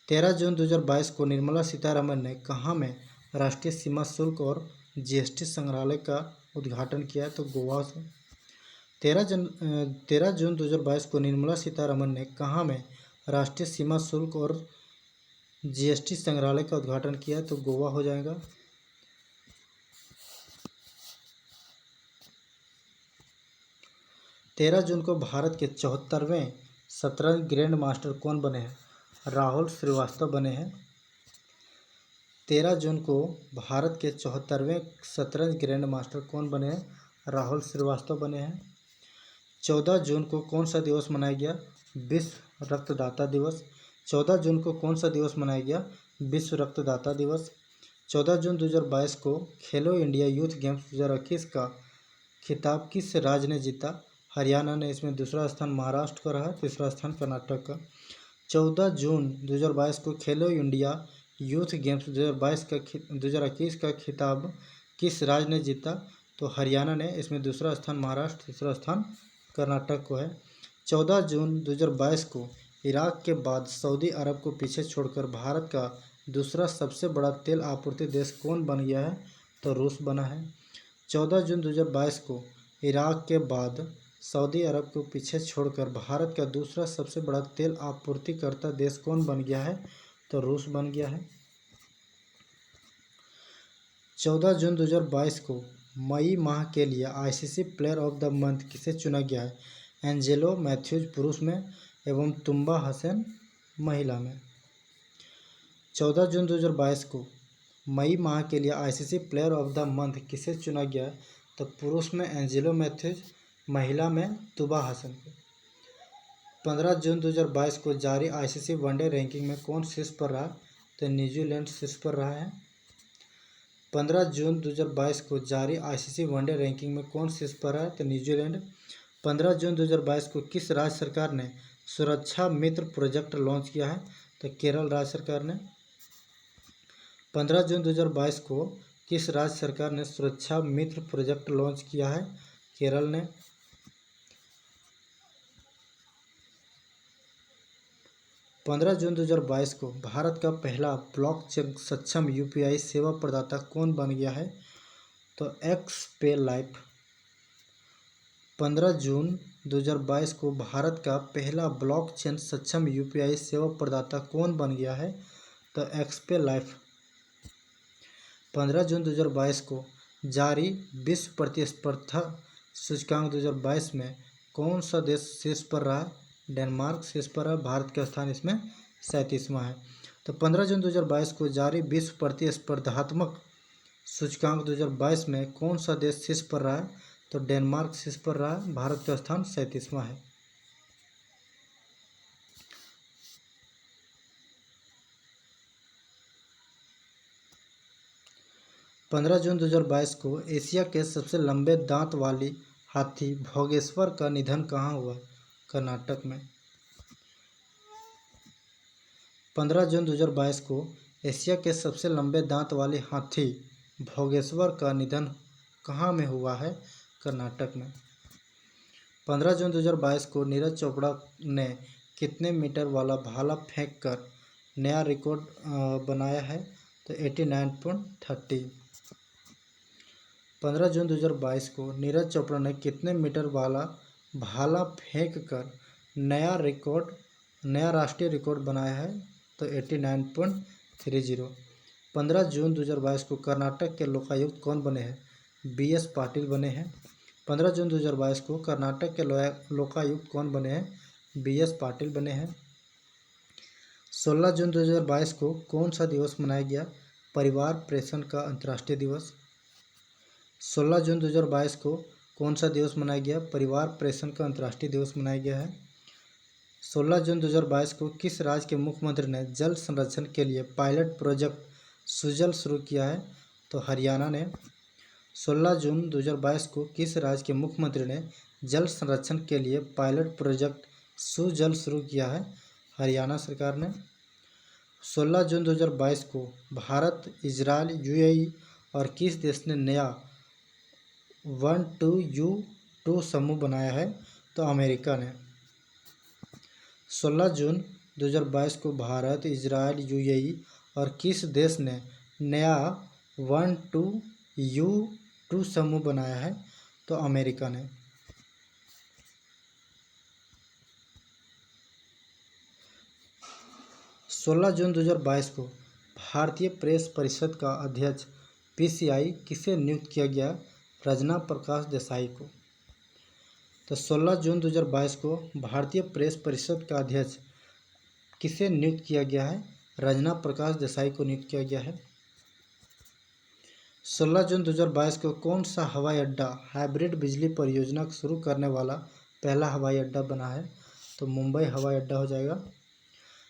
13 जून 2022 को निर्मला सीतारमण ने कहाँ में राष्ट्रीय सीमा शुल्क और जीएसटी संग्रहालय का उद्घाटन किया? तो गोवा से। 13 जून 2022 को निर्मला सीतारमण ने कहाँ में राष्ट्रीय सीमा शुल्क और जीएसटी संग्रहालय का उद्घाटन किया? तो गोवा हो जाएगा। 13 जून को भारत के 74वें शतरंज ग्रैंड मास्टर कौन बने हैं? राहुल श्रीवास्तव बने हैं। 13 जून को भारत के 74वें शतरंज ग्रैंड मास्टर कौन बने हैं? राहुल श्रीवास्तव बने हैं। 14 जून को कौन सा दिवस मनाया गया? विश्व रक्तदाता दिवस। 14 जून को कौन सा दिवस मनाया गया? विश्व रक्तदाता दिवस। 14 जून 2022 को खेलो इंडिया यूथ गेम्स 2021 का खिताब किस राज्य ने जीता? हरियाणा ने। इसमें दूसरा स्थान महाराष्ट्र का रहा, तीसरा स्थान कर्नाटक का। 14 जून 2022 को खेलो इंडिया यूथ गेम्स 2021 का खिताब किस राज्य ने जीता? तो हरियाणा ने। इसमें दूसरा स्थान महाराष्ट्र, तीसरा स्थान कर्नाटक को है। 14 जून 2022 को इराक के बाद सऊदी अरब को पीछे छोड़कर भारत का दूसरा सबसे बड़ा तेल आपूर्ति देश कौन बन गया है? तो रूस बना है। 14 जून 2022 को इराक के बाद सऊदी अरब को पीछे छोड़कर भारत का दूसरा सबसे बड़ा तेल आपूर्तिकर्ता देश कौन बन गया है? तो रूस बन गया है। 14 जून 2022 को मई माह के लिए ICC player of the month किसे चुना गया है? एंजेलो मैथ्यूज पुरुष में एवं तुम्बा हसन महिला में। 14 जून 2022 को मई माह के लिए ICC player of the month किसे चुना गया है? तो पुरुष में एंजेलो मैथ्यूज, महिला में तुबा हसन को। 15 जून 2022 को जारी आईसीसी वनडे रैंकिंग में कौन शीर्ष पर रहा? तो न्यूजीलैंड शीर्ष पर रहा है। 15 जून 2022 को जारी आईसीसी वनडे रैंकिंग में कौन शीर्ष पर रहा है? तो न्यूजीलैंड। 15 जून 2022 को किस राज्य सरकार ने सुरक्षा मित्र प्रोजेक्ट लॉन्च किया है? तो केरल राज्य सरकार ने। 15 जून 2022 को किस राज्य सरकार ने सुरक्षा मित्र प्रोजेक्ट लॉन्च किया है? केरल ने। 15 जून 2022 को भारत का पहला ब्लॉकचेन सक्षम यूपीआई सेवा प्रदाता कौन बन गया है? तो एक्सपे लाइफ। 15 जून 2022 को भारत का पहला ब्लॉकचेन सक्षम यूपीआई सेवा प्रदाता कौन बन गया है? तो एक्सपे लाइफ। 15 जून 2022 को जारी विश्व प्रतिस्पर्धा सूचकांक 2022 में कौन सा देश शीर्ष पर रहा? डेनमार्क शीर्ष पर है। भारत का स्थान इसमें 37वां है। तो 15 जून 2022 को जारी विश्व प्रतिस्पर्धात्मक सूचकांक 2022 में कौन सा देश शीर्ष पर रहा है? तो डेनमार्क शीर्ष पर रहा है। भारत का स्थान 37वां है। 15 जून 2022 को एशिया के सबसे लंबे दांत वाली हाथी भोगेश्वर का निधन कहाँ हुआ? कर्नाटक में। 15 जून 2022 को एशिया के सबसे लंबे दांत वाले हाथी भोगेश्वर का निधन कहाँ में हुआ है? कर्नाटक में। 15 जून 2022 को नीरज चोपड़ा ने कितने मीटर वाला भाला फेंक कर नया रिकॉर्ड बनाया है? तो 89.30। 15 जून 2022 को नीरज चोपड़ा ने कितने मीटर वाला भाला फेंक कर नया राष्ट्रीय रिकॉर्ड बनाया है? तो 89.30। 15 जून 2022 को कर्नाटक के लोकायुक्त कौन बने हैं? BS पाटिल बने हैं। 15 जून 2022 को कर्नाटक के लोकायुक्त कौन बने हैं? BS पाटिल बने हैं। 16 जून 2022 को कौन सा दिवस मनाया गया? परिवार प्रेषण का अंतर्राष्ट्रीय दिवस। 16 जून 2022 को कौन सा दिवस मनाया गया? परिवार प्रेषण का अंतर्राष्ट्रीय दिवस मनाया गया है। 16 जून 2022 को किस राज्य के मुख्यमंत्री ने जल संरक्षण के लिए पायलट प्रोजेक्ट सुजल शुरू किया है? तो हरियाणा ने। 16 जून 2022 को किस राज्य के मुख्यमंत्री ने जल संरक्षण के लिए पायलट प्रोजेक्ट सुजल शुरू किया है? हरियाणा सरकार ने। 16 जून 2022 को भारत, इजराइल, UAE और किस देश ने नया 12U2 समूह बनाया है? तो अमेरिका ने। 16 जून 2022 को भारत, इजराइल, UAE और किस देश ने नया 12U2 समूह बनाया है? तो अमेरिका ने। 16 जून 2022 को भारतीय प्रेस परिषद का अध्यक्ष PCI किसे नियुक्त किया गया? रजना प्रकाश देसाई को। तो 16 जून 2022 को भारतीय प्रेस परिषद का अध्यक्ष किसे नियुक्त किया गया है? रजना प्रकाश देसाई को नियुक्त किया गया है। 16 जून 2022 को कौन सा हवाई अड्डा हाइब्रिड बिजली परियोजना शुरू करने वाला पहला हवाई अड्डा बना है? तो मुंबई हवाई अड्डा हो जाएगा।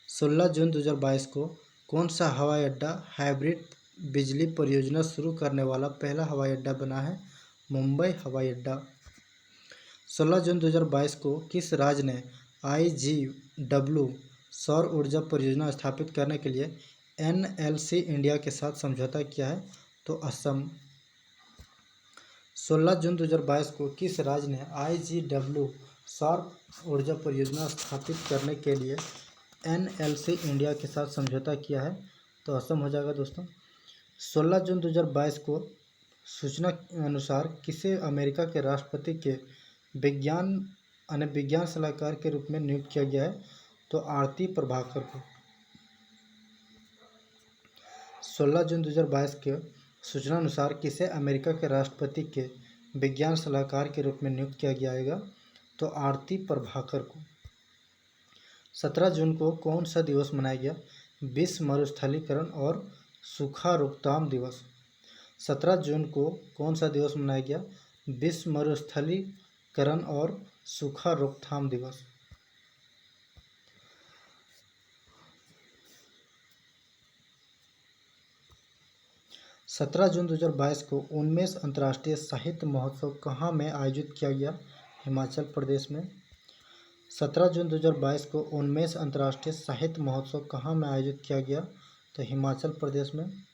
16 जून 2022 को कौन सा हवाई अड्डा हाइब्रिड बिजली परियोजना शुरू करने वाला पहला हवाई अड्डा बना है? मुंबई हवाई अड्डा। 16 जून 2022 को किस राज्य ने IGW सौर ऊर्जा परियोजना स्थापित करने के लिए NLC इंडिया के साथ समझौता किया है? तो असम। 16 जून 2022 को किस राज्य ने IGW सौर ऊर्जा परियोजना स्थापित करने के लिए NLC इंडिया के साथ समझौता किया है? तो असम हो जाएगा दोस्तों। 16 जून 2022 को सूचना अनुसार किसे अमेरिका के राष्ट्रपति के विज्ञान सलाहकार के रूप में नियुक्त किया गया है? तो आरती प्रभाकर को। 16 जून 2022 के सूचना अनुसार किसे अमेरिका के राष्ट्रपति के विज्ञान सलाहकार के रूप में नियुक्त किया जाएगा? तो आरती प्रभाकर को। 17 जून को कौन सा दिवस मनाया गया? विश्व मरुस्थलीकरण और सूखा रोकथाम दिवस। 17 जून को कौन सा दिवस मनाया गया? विश्व मरुस्थलीकरण और सूखा रोकथाम दिवस। 17 जून 2022 को 19 अंतर्राष्ट्रीय साहित्य महोत्सव कहाँ में आयोजित किया गया? हिमाचल प्रदेश में। 17 जून 2022 को 19 अंतर्राष्ट्रीय साहित्य महोत्सव कहाँ में आयोजित किया गया? तो हिमाचल प्रदेश में।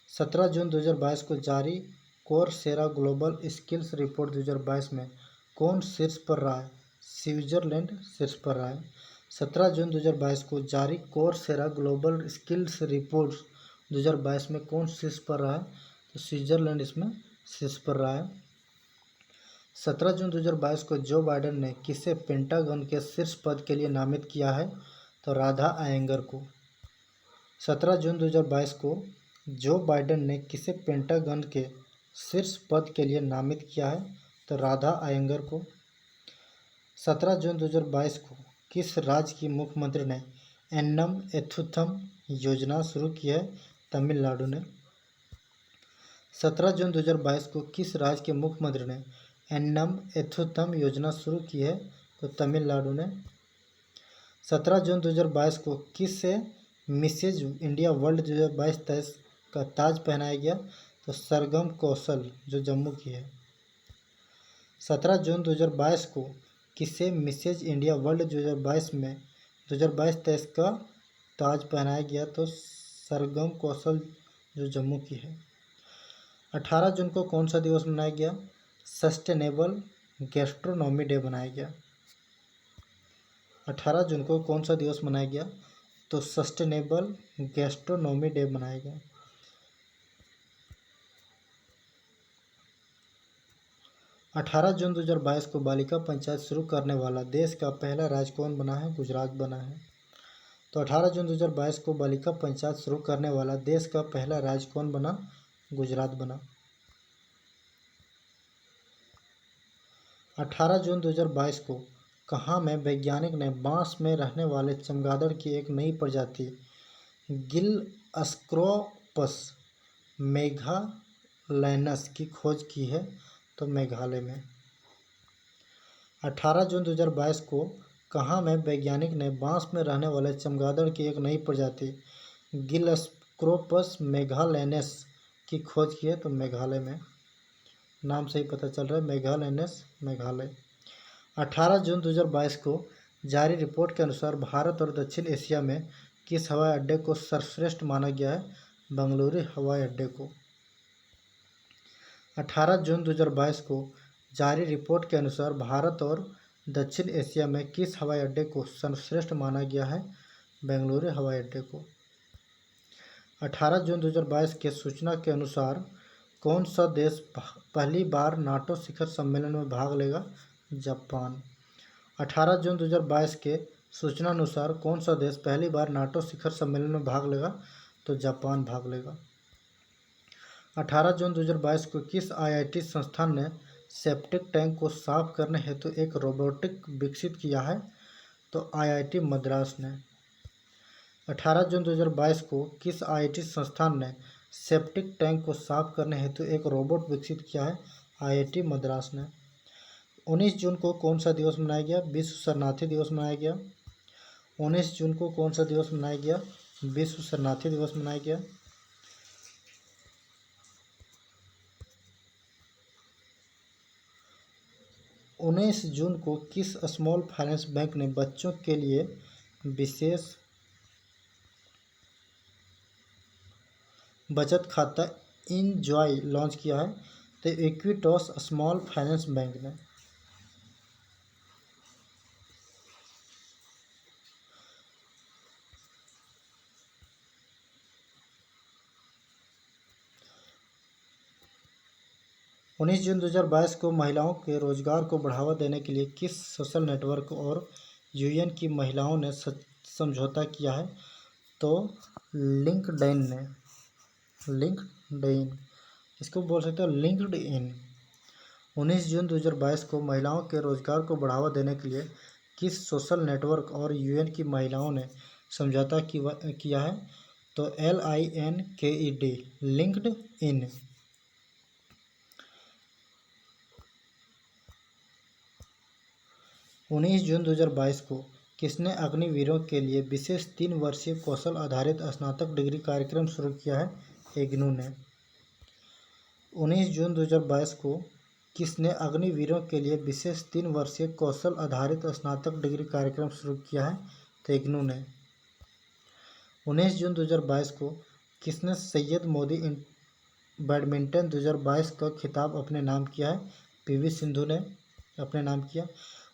17 जून 2022 को जारी कोर्सेरा ग्लोबल स्किल्स रिपोर्ट 2022 में कौन शीर्ष पर रहा है? स्विट्जरलैंड शीर्ष पर रहा है। 17 जून 2022 को जारी कोर्सेरा ग्लोबल स्किल्स रिपोर्ट 2022 में कौन शीर्ष पर रहा है? तो स्विट्जरलैंड इसमें शीर्ष पर रहा है। 17 जून 2022 को जो बाइडेन ने किसे पेंटागन के शीर्ष पद के लिए नामित किया है? तो राधा आयंगर को। 17 जून 2022 को जो बाइडेन ने किसे पेंटागन के शीर्ष पद के लिए नामित किया है? तो राधा अयंगर को। 17 जून 2022 को किस राज्य की मुख्यमंत्री ने एन्नम एथुथम योजना शुरू की है? तमिलनाडु ने। 17 जून 2022 को किस राज्य के मुख्यमंत्री ने एन्नम एथुथम योजना शुरू की है? तो तमिलनाडु ने। 17 जून 2022 को किसे मिसेज इंडिया वर्ल्ड 2022 का ताज पहनाया गया? तो सरगम कौशल जो जम्मू की है। 17 जून 2022 को किसे मिसेज इंडिया वर्ल्ड 2022 का ताज पहनाया गया? तो सरगम कौशल जो जम्मू की है। 18 जून को कौन सा दिवस मनाया गया? सस्टेनेबल गैस्ट्रोनॉमी डे मनाया गया। 18 जून को कौन सा दिवस मनाया गया? तो सस्टेनेबल गैस्ट्रोनॉमी डे मनाया गया। 18 जून 2022 को बालिका पंचायत शुरू करने वाला देश का पहला राज्य कौन बना है? गुजरात बना है। तो 18 जून 2022 को बालिका पंचायत शुरू करने वाला देश का पहला राज्य कौन बना? गुजरात बना। 18 जून 2022 को कहाँ में वैज्ञानिक ने बांस में रहने वाले चमगादड़ की एक नई प्रजाति गिलस्क्रोपस मेघालैनस की खोज की है? तो मेघालय में। 18 जून 2022 को कहाँ में वैज्ञानिक ने बांस में रहने वाले चमगादड़ की एक नई प्रजाति गिलस्क्रोपस मेघालैनस की खोज की है? तो मेघालय में। नाम से ही पता चल रहा है, मेघालैनस मेघालय। 18 जून 2022 को जारी रिपोर्ट के अनुसार भारत और दक्षिण एशिया में किस हवाई अड्डे को सर्वश्रेष्ठ माना गया है? बेंगलुरु हवाई अड्डे को। 18 जून 2022 को जारी रिपोर्ट के अनुसार भारत और दक्षिण एशिया में किस हवाई अड्डे को सर्वश्रेष्ठ माना गया है? बेंगलुरु हवाई अड्डे को। 18 जून 2022 के सूचना के अनुसार कौन सा देश पहली बार नाटो शिखर सम्मेलन में भाग लेगा? जापान। 18 जून 2022 के सूचना अनुसार कौन सा देश पहली बार नाटो शिखर सम्मेलन में भाग लेगा? तो जापान भाग लेगा। 18 जून 2022 को किस आईआईटी संस्थान ने सेप्टिक टैंक को साफ करने हेतु एक रोबोटिक विकसित किया है? तो आईआईटी मद्रास ने। 18 जून 2022 को किस आईआईटी संस्थान ने सेप्टिक टैंक को साफ करने हेतु एक रोबोट विकसित किया है? आईआईटी मद्रास ने। 19 जून को कौन सा दिवस मनाया गया? विश्व शरणार्थी दिवस मनाया गया। 19 जून को कौन सा दिवस मनाया गया? विश्व शरणार्थी दिवस मनाया गया। 19 जून को किस स्मॉल फाइनेंस बैंक ने बच्चों के लिए विशेष बचत खाता इनजॉय लॉन्च किया है? तो इक्विटॉस स्मॉल फाइनेंस बैंक ने। 19 जून 2022 को महिलाओं के रोजगार को बढ़ावा देने के लिए किस सोशल नेटवर्क और यूएन की महिलाओं ने समझौता किया है? तो लिंक्डइन ने। लिंक्डइन, इसको बोल सकते हो लिंक्डइन। 19 जून 2022 को महिलाओं के रोजगार को बढ़ावा देने के लिए किस सोशल नेटवर्क और यूएन की महिलाओं ने समझौता किया है? तो LINKED, लिंक्डइन। 19 जून 2022 को किसने अग्निवीरों के लिए विशेष 3 वर्षीय कौशल आधारित स्नातक डिग्री कार्यक्रम शुरू किया है? इग्नू ने। 19 जून 2022 को किसने अग्निवीरों के लिए विशेष 3 वर्षीय कौशल आधारित स्नातक डिग्री कार्यक्रम शुरू किया है? तो इग्नू ने। 19 जून 2022 को किसने सैयद मोदी बैडमिंटन 2022 का खिताब अपने नाम किया है? PV सिंधु ने अपने नाम किया।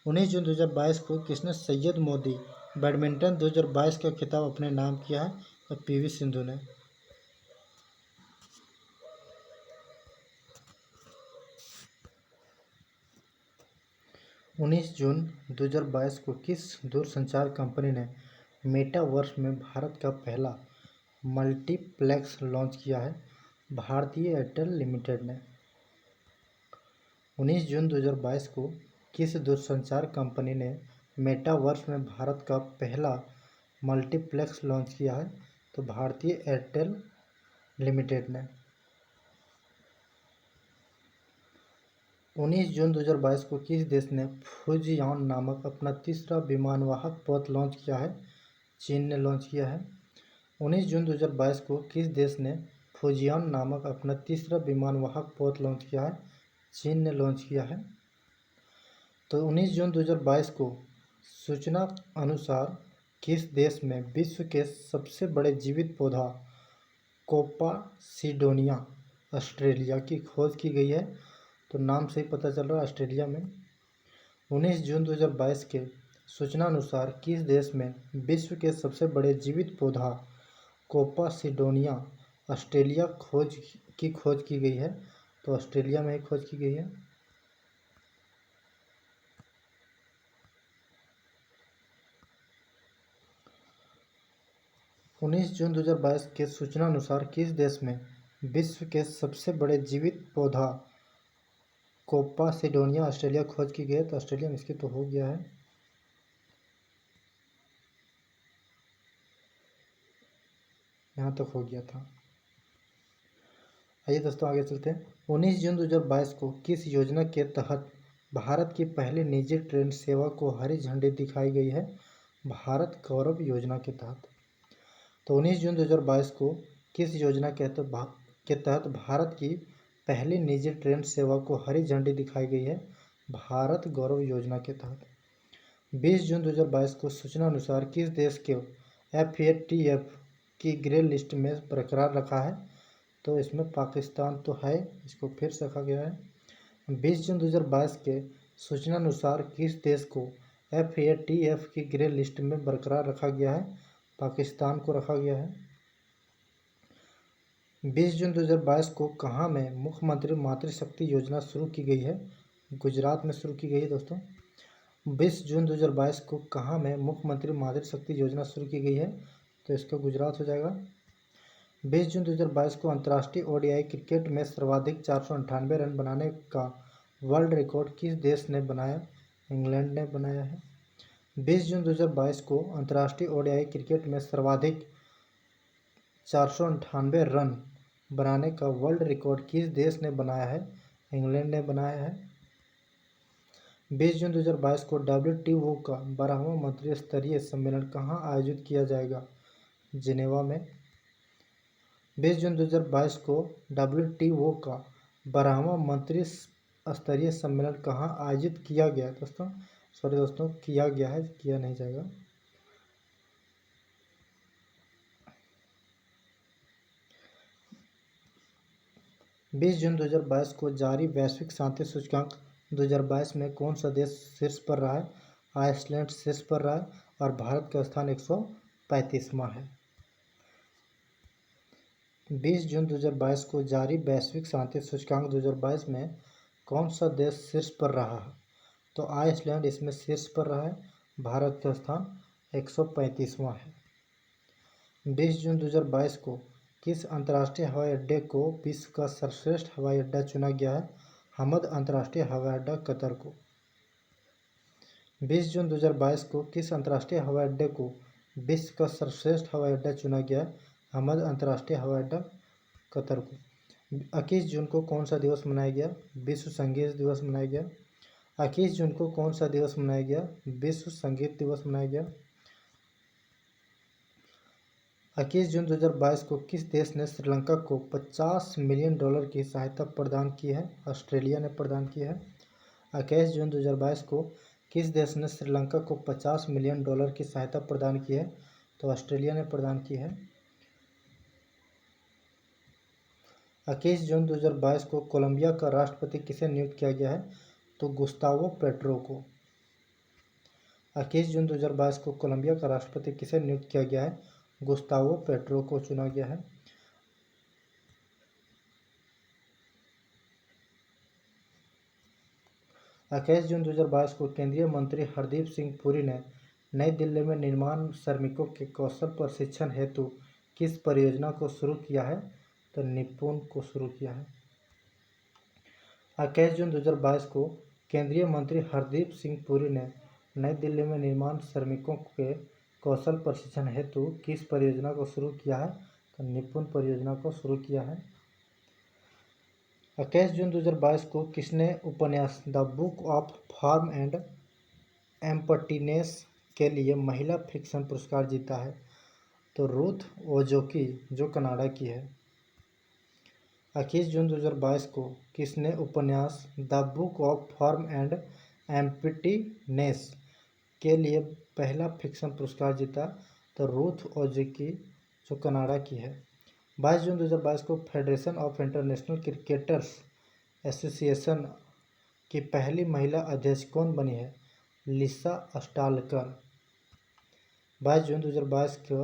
19 जून 2022 को किसने सैयद मोदी बैडमिंटन 2022 का खिताब अपने नाम किया है? तो PV सिंधु ने। 19 जून 2022 को किस दूरसंचार कंपनी ने मेटावर्स में भारत का पहला मल्टीप्लेक्स लॉन्च किया है भारतीय एयरटेल लिमिटेड ने? 19 जून 2022 को किस दूरसंचार कंपनी ने मेटावर्स में भारत का पहला मल्टीप्लेक्स लॉन्च किया है? तो भारतीय एयरटेल लिमिटेड ने। 19 जून 2022 को किस देश ने फुजियान नामक अपना तीसरा विमानवाहक पोत लॉन्च किया है? चीन ने लॉन्च किया है। 19 जून 2022 को किस देश ने फुजियान नामक अपना तीसरा विमानवाहक पोत लॉन्च किया है? चीन ने लॉन्च किया है। तो 19 जून 2022 को सूचना अनुसार किस देश में विश्व के सबसे बड़े जीवित पौधा कोपासिडोनिया ऑस्ट्रेलिया की खोज की गई है? तो नाम से ही पता चल रहा है ऑस्ट्रेलिया में। 19 जून 2022 के सूचना अनुसार किस देश में विश्व के सबसे बड़े जीवित पौधा कोपासिडोनिया ऑस्ट्रेलिया खोज की गई है? तो ऑस्ट्रेलिया में ही खोज की गई है। उन्नीस जून 2022 के सूचना अनुसार किस देश में विश्व के सबसे बड़े जीवित पौधा कोपासिडोनिया ऑस्ट्रेलिया खोज की गई है? तो ऑस्ट्रेलिया में इसकी तो हो गया है। यहाँ तक हो गया था। आइए दोस्तों आगे चलते हैं। 19 जून 2022 को किस योजना के तहत भारत की पहली निजी ट्रेन सेवा को हरी झंडी दिखाई गई है? भारत गौरव योजना के तहत। तो 19 जून 2022 को किस योजना के तहत भारत की पहली निजी ट्रेन सेवा को हरी झंडी दिखाई गई है? भारत गौरव योजना के तहत। 20 जून 2022 को सूचना अनुसार किस देश को FATF की ग्रे लिस्ट में बरकरार रखा है? तो इसमें पाकिस्तान तो है, इसको फिर से रखा गया है। 20 जून 2022 के सूचना अनुसार किस देश को FATF की ग्रे लिस्ट में बरकरार रखा गया है? पाकिस्तान को रखा गया है। 20 जून 2022 को कहाँ में मुख्यमंत्री मातृशक्ति योजना शुरू की गई है? गुजरात में शुरू की गई है दोस्तों। 20 जून 2022 को कहाँ में मुख्यमंत्री मातृशक्ति योजना शुरू की गई है? तो इसका गुजरात हो जाएगा। 20 जून 2022 को अंतर्राष्ट्रीय ODI क्रिकेट में सर्वाधिक 498 रन बनाने का वर्ल्ड रिकॉर्ड किस देश ने बनाया? इंग्लैंड ने बनाया है। 20 जून 2022 को अंतर्राष्ट्रीय ODI क्रिकेट में सर्वाधिक 498 रन बनाने का वर्ल्ड रिकॉर्ड किस देश ने बनाया है? इंग्लैंड ने बनाया है। 20 जून 2022 को WTO का 12वां मंत्री स्तरीय सम्मेलन कहाँ आयोजित किया जाएगा? जिनेवा में। 20 जून 2022 को WTO का 12वां मंत्री स्तरीय सम्मेलन कहाँ आयोजित किया गया दोस्तों? सॉरी दोस्तों, किया गया है, किया नहीं जाएगा। बीस जून 2022 को जारी वैश्विक शांति सूचकांक 2022 में कौन सा देश शीर्ष पर रहा है? आइसलैंड शीर्ष पर रहा है और भारत का स्थान 135वां है। 20 जून 2022 को जारी वैश्विक शांति सूचकांक 2022 में कौन सा देश शीर्ष पर रहा है? तो आइसलैंड इसमें शीर्ष पर रहा है, भारत का स्थान 135वां है। 20 जून 2022 को किस अंतर्राष्ट्रीय हवाई अड्डे को विश्व का सर्वश्रेष्ठ हवाई अड्डा चुना गया है? हमद अंतर्राष्ट्रीय हवाई अड्डा कतर को। 20 जून 2022 को किस अंतर्राष्ट्रीय हवाई अड्डे को विश्व का सर्वश्रेष्ठ हवाई अड्डा चुना गया है? हमद अंतर्राष्ट्रीय हवाई अड्डा कतर को। 21 जून को कौन सा दिवस मनाया गया? विश्व संगीत दिवस मनाया गया। 21 जून को कौन सा दिवस मनाया गया? विश्व संगीत दिवस मनाया गया। 21 जून 2022 को किस देश ने श्रीलंका को $50 मिलियन की सहायता प्रदान की है? ऑस्ट्रेलिया ने प्रदान की है। 21 जून 2022 को किस देश ने श्रीलंका को $50 मिलियन की सहायता प्रदान की है? तो ऑस्ट्रेलिया ने प्रदान की है। 21 जून 2022 को कोलंबिया का राष्ट्रपति किसे नियुक्त किया गया है? तो गुस्तावो पेट्रो को। 21 जून 2022 को कोलंबिया का राष्ट्रपति किसे नियुक्त किया गया है? गुस्तावो पेट्रो को चुना गया है। इक्कीस जून 2022 को केंद्रीय मंत्री हरदीप सिंह पुरी ने नई दिल्ली में निर्माण श्रमिकों के कौशल प्रशिक्षण हेतु किस परियोजना को शुरू किया है? तो निपुण को शुरू किया है। 21 जून 2022 को केंद्रीय मंत्री हरदीप सिंह पुरी ने नई दिल्ली में निर्माण श्रमिकों के कौशल प्रशिक्षण हेतु किस परियोजना को शुरू किया है? तो निपुण परियोजना को शुरू किया है। 21 जून 2022 को किसने उपन्यास the book of form and emptiness के लिए महिला फिक्शन पुरस्कार जीता है? तो रूथ ओजोकी, जो कनाडा की है। 21 जून 2022 को किसने उपन्यास the book of form and emptiness के लिए पहला फिक्शन पुरस्कार जीता? तो रूथ ओजोकी, जो कनाडा की है। 22 जून 2022 को federation of international cricketers association की पहली महिला अध्यक्ष कौन बनी है? लिसा अस्टालकर। 22 जून 2022 को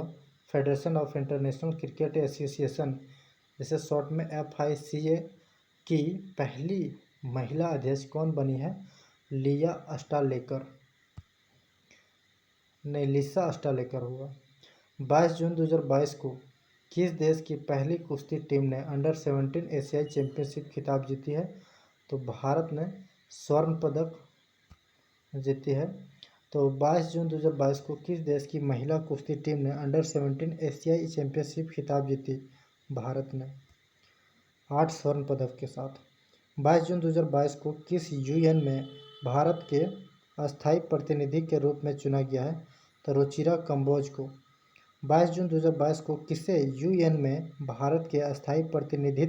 federation of international cricket association, जिसे शॉर्ट में FICA, की पहली महिला अध्यक्ष कौन बनी है? लिया अस्टालेकर, नहीं, लिसा अस्टालेकर होगा। 22 जून 2022 को किस देश की पहली कुश्ती टीम ने अंडर-17 एशियाई चैंपियनशिप खिताब जीती है? तो भारत ने स्वर्ण पदक जीती है। तो 22 जून 2022 को किस देश की महिला कुश्ती टीम ने अंडर-17 एशियाई चैंपियनशिप खिताब जीती? भारत ने 8 स्वर्ण पदक के साथ। 22 जून 2022 को किस UN में भारत के अस्थायी प्रतिनिधि के रूप में चुना गया है? तो रुचिरा कंबोज को। 22 जून 2022 को किसे UN में भारत के अस्थायी प्रतिनिधि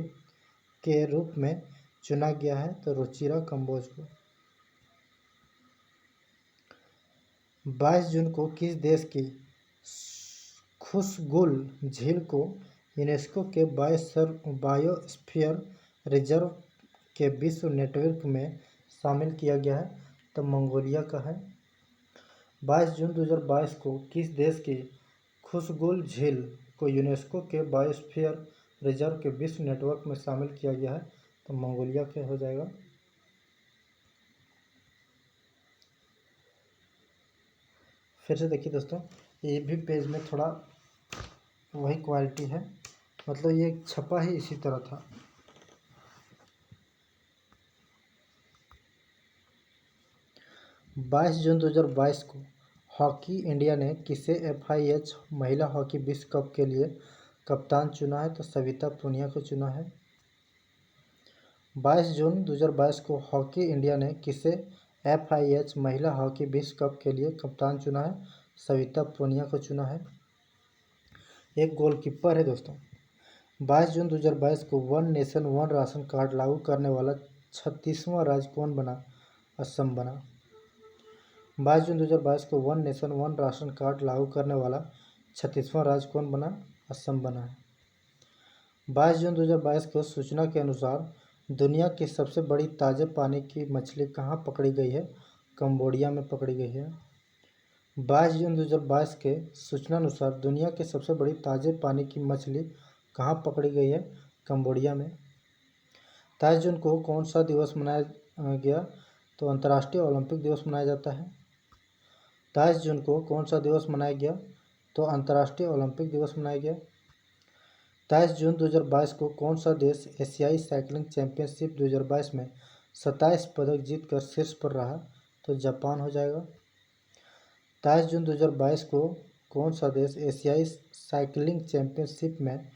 के रूप में चुना गया है? तो रुचिरा कंबोज को। 22 जून को किस देश की खुशगुल झील को यूनेस्को के बायोस्फीयर रिजर्व के विश्व नेटवर्क में शामिल किया गया है? तो मंगोलिया का है। 22 जून 2022 को किस देश की खुशगुल झील को यूनेस्को के बायोस्फीयर रिजर्व के विश्व नेटवर्क में शामिल किया गया है? तो मंगोलिया के हो जाएगा। फिर से देखिए दोस्तों, ये भी पेज में थोड़ा वही क्वालिटी है, मतलब ये छपा ही इसी तरह था। बाईस जून 2022 को हॉकी इंडिया ने किसे FIH महिला हॉकी विश्व कप के लिए कप्तान चुना है? तो सविता पूनिया को चुना है। 22 जून 2022 को हॉकी इंडिया ने किसे FIH महिला हॉकी विश्व कप के लिए कप्तान चुना है? सविता पूनिया को चुना है। एक गोलकीपर है दोस्तों। 22 जून 2022 को one nation one ration card लागू करने वाला 36वां राज्य कौन बना? असम बना। 22 जून 2022 को one nation one ration card लागू करने वाला 36वां राज्य कौन बना? असम बना है। 22 जून 2022 को सूचना के अनुसार दुनिया की सबसे बड़ी ताजे पानी की मछली कहाँ पकड़ी गई है? कंबोडिया में पकड़ी गई है। 22 जून 2022 के सूचना अनुसार दुनिया की सबसे बड़ी ताजे पानी की मछली कहाँ पकड़ी गई है? कंबोडिया में। 23 जून को कौन सा दिवस मनाया गया? तो अंतर्राष्ट्रीय ओलंपिक दिवस मनाया जाता है। 23 जून को कौन सा दिवस मनाया गया? तो अंतर्राष्ट्रीय ओलंपिक दिवस मनाया गया। 23 जून 2022 को कौन सा देश एशियाई साइकिलिंग चैंपियनशिप 2022 में 27 पदक जीतकर शीर्ष पर रहा? तो जापान हो जाएगा। 23 जून 2022 को कौन सा देश एशियाई साइकिलिंग चैंपियनशिप में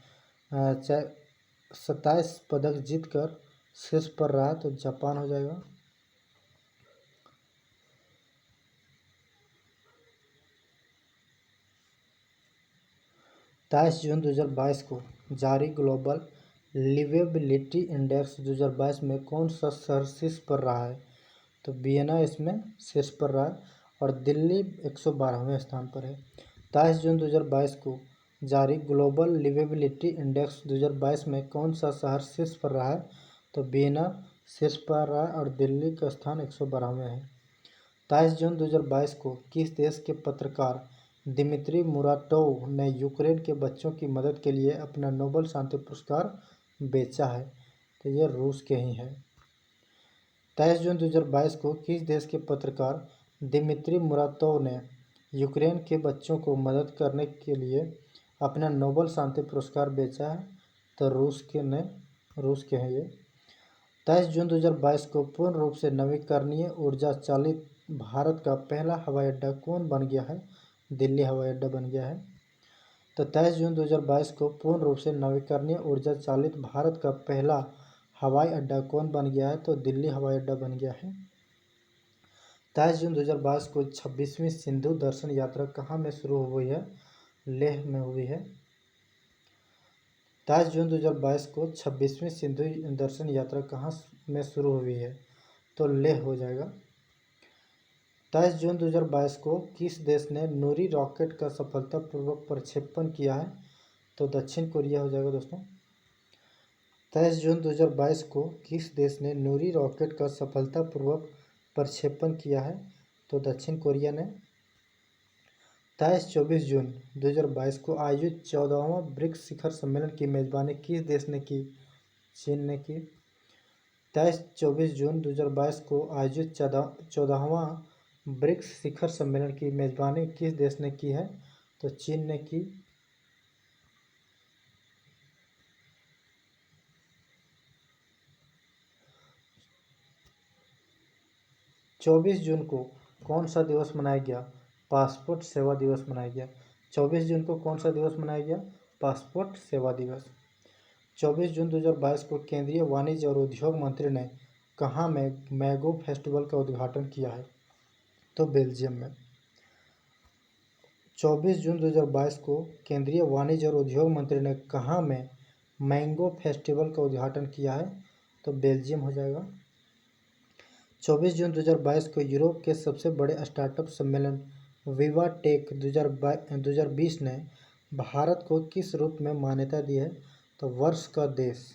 27 पदक जीतकर शीर्ष पर रहा? तो जापान हो जाएगा। तेईस जून 2022 को जारी ग्लोबल लिवेबिलिटी इंडेक्स 2022 में कौन सा शहर शीर्ष पर रहा है? तो वियना इसमें शीर्ष पर रहा है और दिल्ली 112वें स्थान पर है। 23 जून 2022 को जारी ग्लोबल लिवेबिलिटी इंडेक्स 2022 में कौन सा शहर शीर्ष पर रहा है? तो वियना शीर्ष पर रहा है और दिल्ली का स्थान 112वें है। 23 जून 2022 को किस देश के पत्रकार दिमित्री मुराटोव ने यूक्रेन के बच्चों की मदद के लिए अपना नोबेल शांति पुरस्कार बेचा है? तो यह रूस के ही है। 23 जून 2022 को किस देश के पत्रकार दिमित्री मुराटोव ने यूक्रेन के बच्चों को मदद करने के लिए अपना नोबेल शांति पुरस्कार बेचा है? तो रूस के हैं ये। 23 जून 2022 को पूर्ण रूप से नवीकरणीय ऊर्जा चालित भारत का पहला हवाई अड्डा कौन बन गया है? दिल्ली हवाई अड्डा बन गया है। तो 23 जून 2022 को पूर्ण रूप से नवीकरणीय ऊर्जा चालित भारत का पहला हवाई अड्डा कौन बन गया है? तो दिल्ली हवाई अड्डा बन गया है। 23 जून 2022 को 26वीं सिंधु दर्शन यात्रा कहाँ में शुरू हुई है? लेह में हुई है। 23 जून 2022 को 26वीं सिंधु दर्शन यात्रा कहाँ में शुरू हुई है? तो लेह हो जाएगा। 23 जून 2022 को किस देश ने नूरी रॉकेट का सफलतापूर्वक प्रक्षेपण किया है? तो दक्षिण कोरिया हो जाएगा दोस्तों। 23 जून 2022 को किस देश ने नूरी रॉकेट का सफलतापूर्वक प्रक्षेपण किया है? तो दक्षिण कोरिया ने। 23-24 जून 2022 को आयोजित 14वां ब्रिक्स शिखर सम्मेलन की मेजबानी किस देश ने की? चीन ने की। 23-24 जून 2022 को आयोजित 14वां ब्रिक्स शिखर सम्मेलन की मेजबानी किस देश ने की है? तो चीन ने की। 24 जून को कौन सा दिवस मनाया गया? पासपोर्ट सेवा दिवस मनाया गया। 24 जून को कौन सा दिवस मनाया गया? पासपोर्ट सेवा दिवस। 24 जून 2022 को केंद्रीय वाणिज्य और उद्योग मंत्री ने कहाँ में मैंगो फेस्टिवल का उद्घाटन किया है? तो बेल्जियम में। 24 जून 2022 को केंद्रीय वाणिज्य और उद्योग मंत्री ने कहाँ में मैंगो फेस्टिवल का उद्घाटन किया है? तो बेल्जियम हो जाएगा। 24 जून 2022 को यूरोप के सबसे बड़े स्टार्टअप सम्मेलन विवा टेक 2020 ने भारत को किस रूप में मान्यता दी है? तो वर्ष का देश।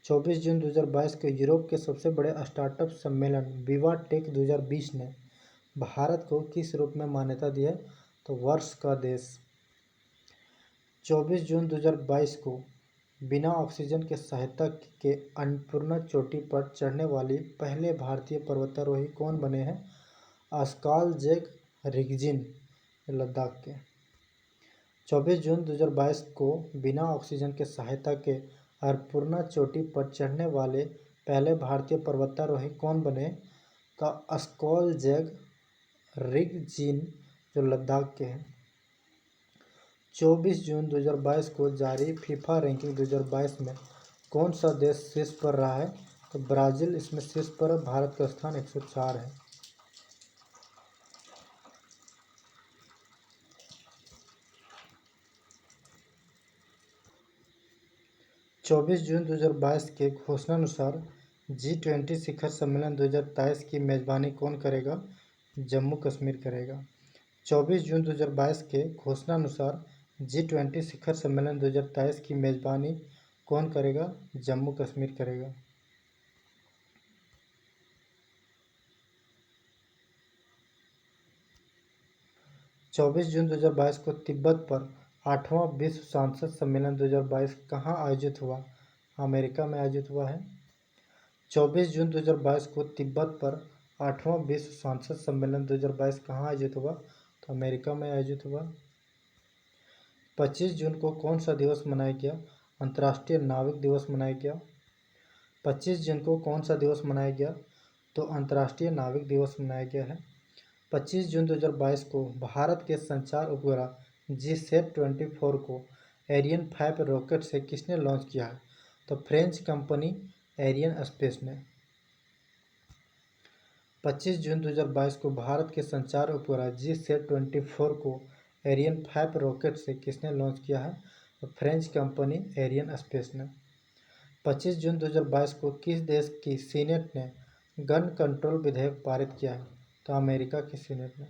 24 जून 2022 को यूरोप के सबसे बड़े स्टार्टअप सम्मेलन विवा टेक 2020 ने भारत को किस रूप में मान्यता दी है? तो वर्ष का देश। 24 जून 2022 को बिना ऑक्सीजन के सहायता के अन्नपूर्णा चोटी पर चढ़ने वाली पहले भारतीय पर्वतारोही कौन बने हैं? अस्कालजेग रिगजिन, लद्दाख के। 24 जून 2022 को बिना ऑक्सीजन के सहायता के अन्नपूर्णा चोटी पर चढ़ने वाले पहले भारतीय पर्वतारोही कौन बने? तो अस्कालजेग रिगजिन, जो लद्दाख के हैं। 24 जून 2022 को जारी फीफा रैंकिंग 2022 में कौन सा देश शीर्ष पर रहा है? तो ब्राज़ील इसमें शीर्ष पर है। भारत का स्थान 104 है। 24 जून 2022 के घोषणानुसार G20 शिखर सम्मेलन 2023 की मेजबानी कौन करेगा? जम्मू कश्मीर करेगा। 24 जून 2022 के घोषणानुसार G20 शिखर सम्मेलन 2023 की मेजबानी कौन करेगा? जम्मू कश्मीर करेगा। 24 जून 2022 को तिब्बत पर 8वां विश्व सांसद सम्मेलन 2022 कहाँ आयोजित हुआ? अमेरिका में आयोजित हुआ है। 24 जून 2022 को तिब्बत पर 8वां विश्व सांसद सम्मेलन 2022 कहाँ आयोजित हुआ? तो अमेरिका में आयोजित हुआ। 25 जून को कौन सा दिवस मनाया गया? अंतर्राष्ट्रीय नाविक दिवस मनाया गया। 25 जून को कौन सा दिवस मनाया गया? तो अंतर्राष्ट्रीय नाविक दिवस मनाया गया है। 25 जून 2022 को भारत के संचार उपग्रह GSAT-24 को एरियन 5 रॉकेट से किसने लॉन्च किया है? तो फ्रेंच कंपनी एरियन स्पेस ने। 25 जून 2022 को भारत के संचार उपग्रह GSAT-24 को एरियन 5 रॉकेट से किसने लॉन्च किया है? तो फ्रेंच कंपनी एरियन स्पेस ने। 25 जून 2022 को किस देश की सीनेट ने गन कंट्रोल विधेयक पारित किया है? तो अमेरिका की सीनेट ने।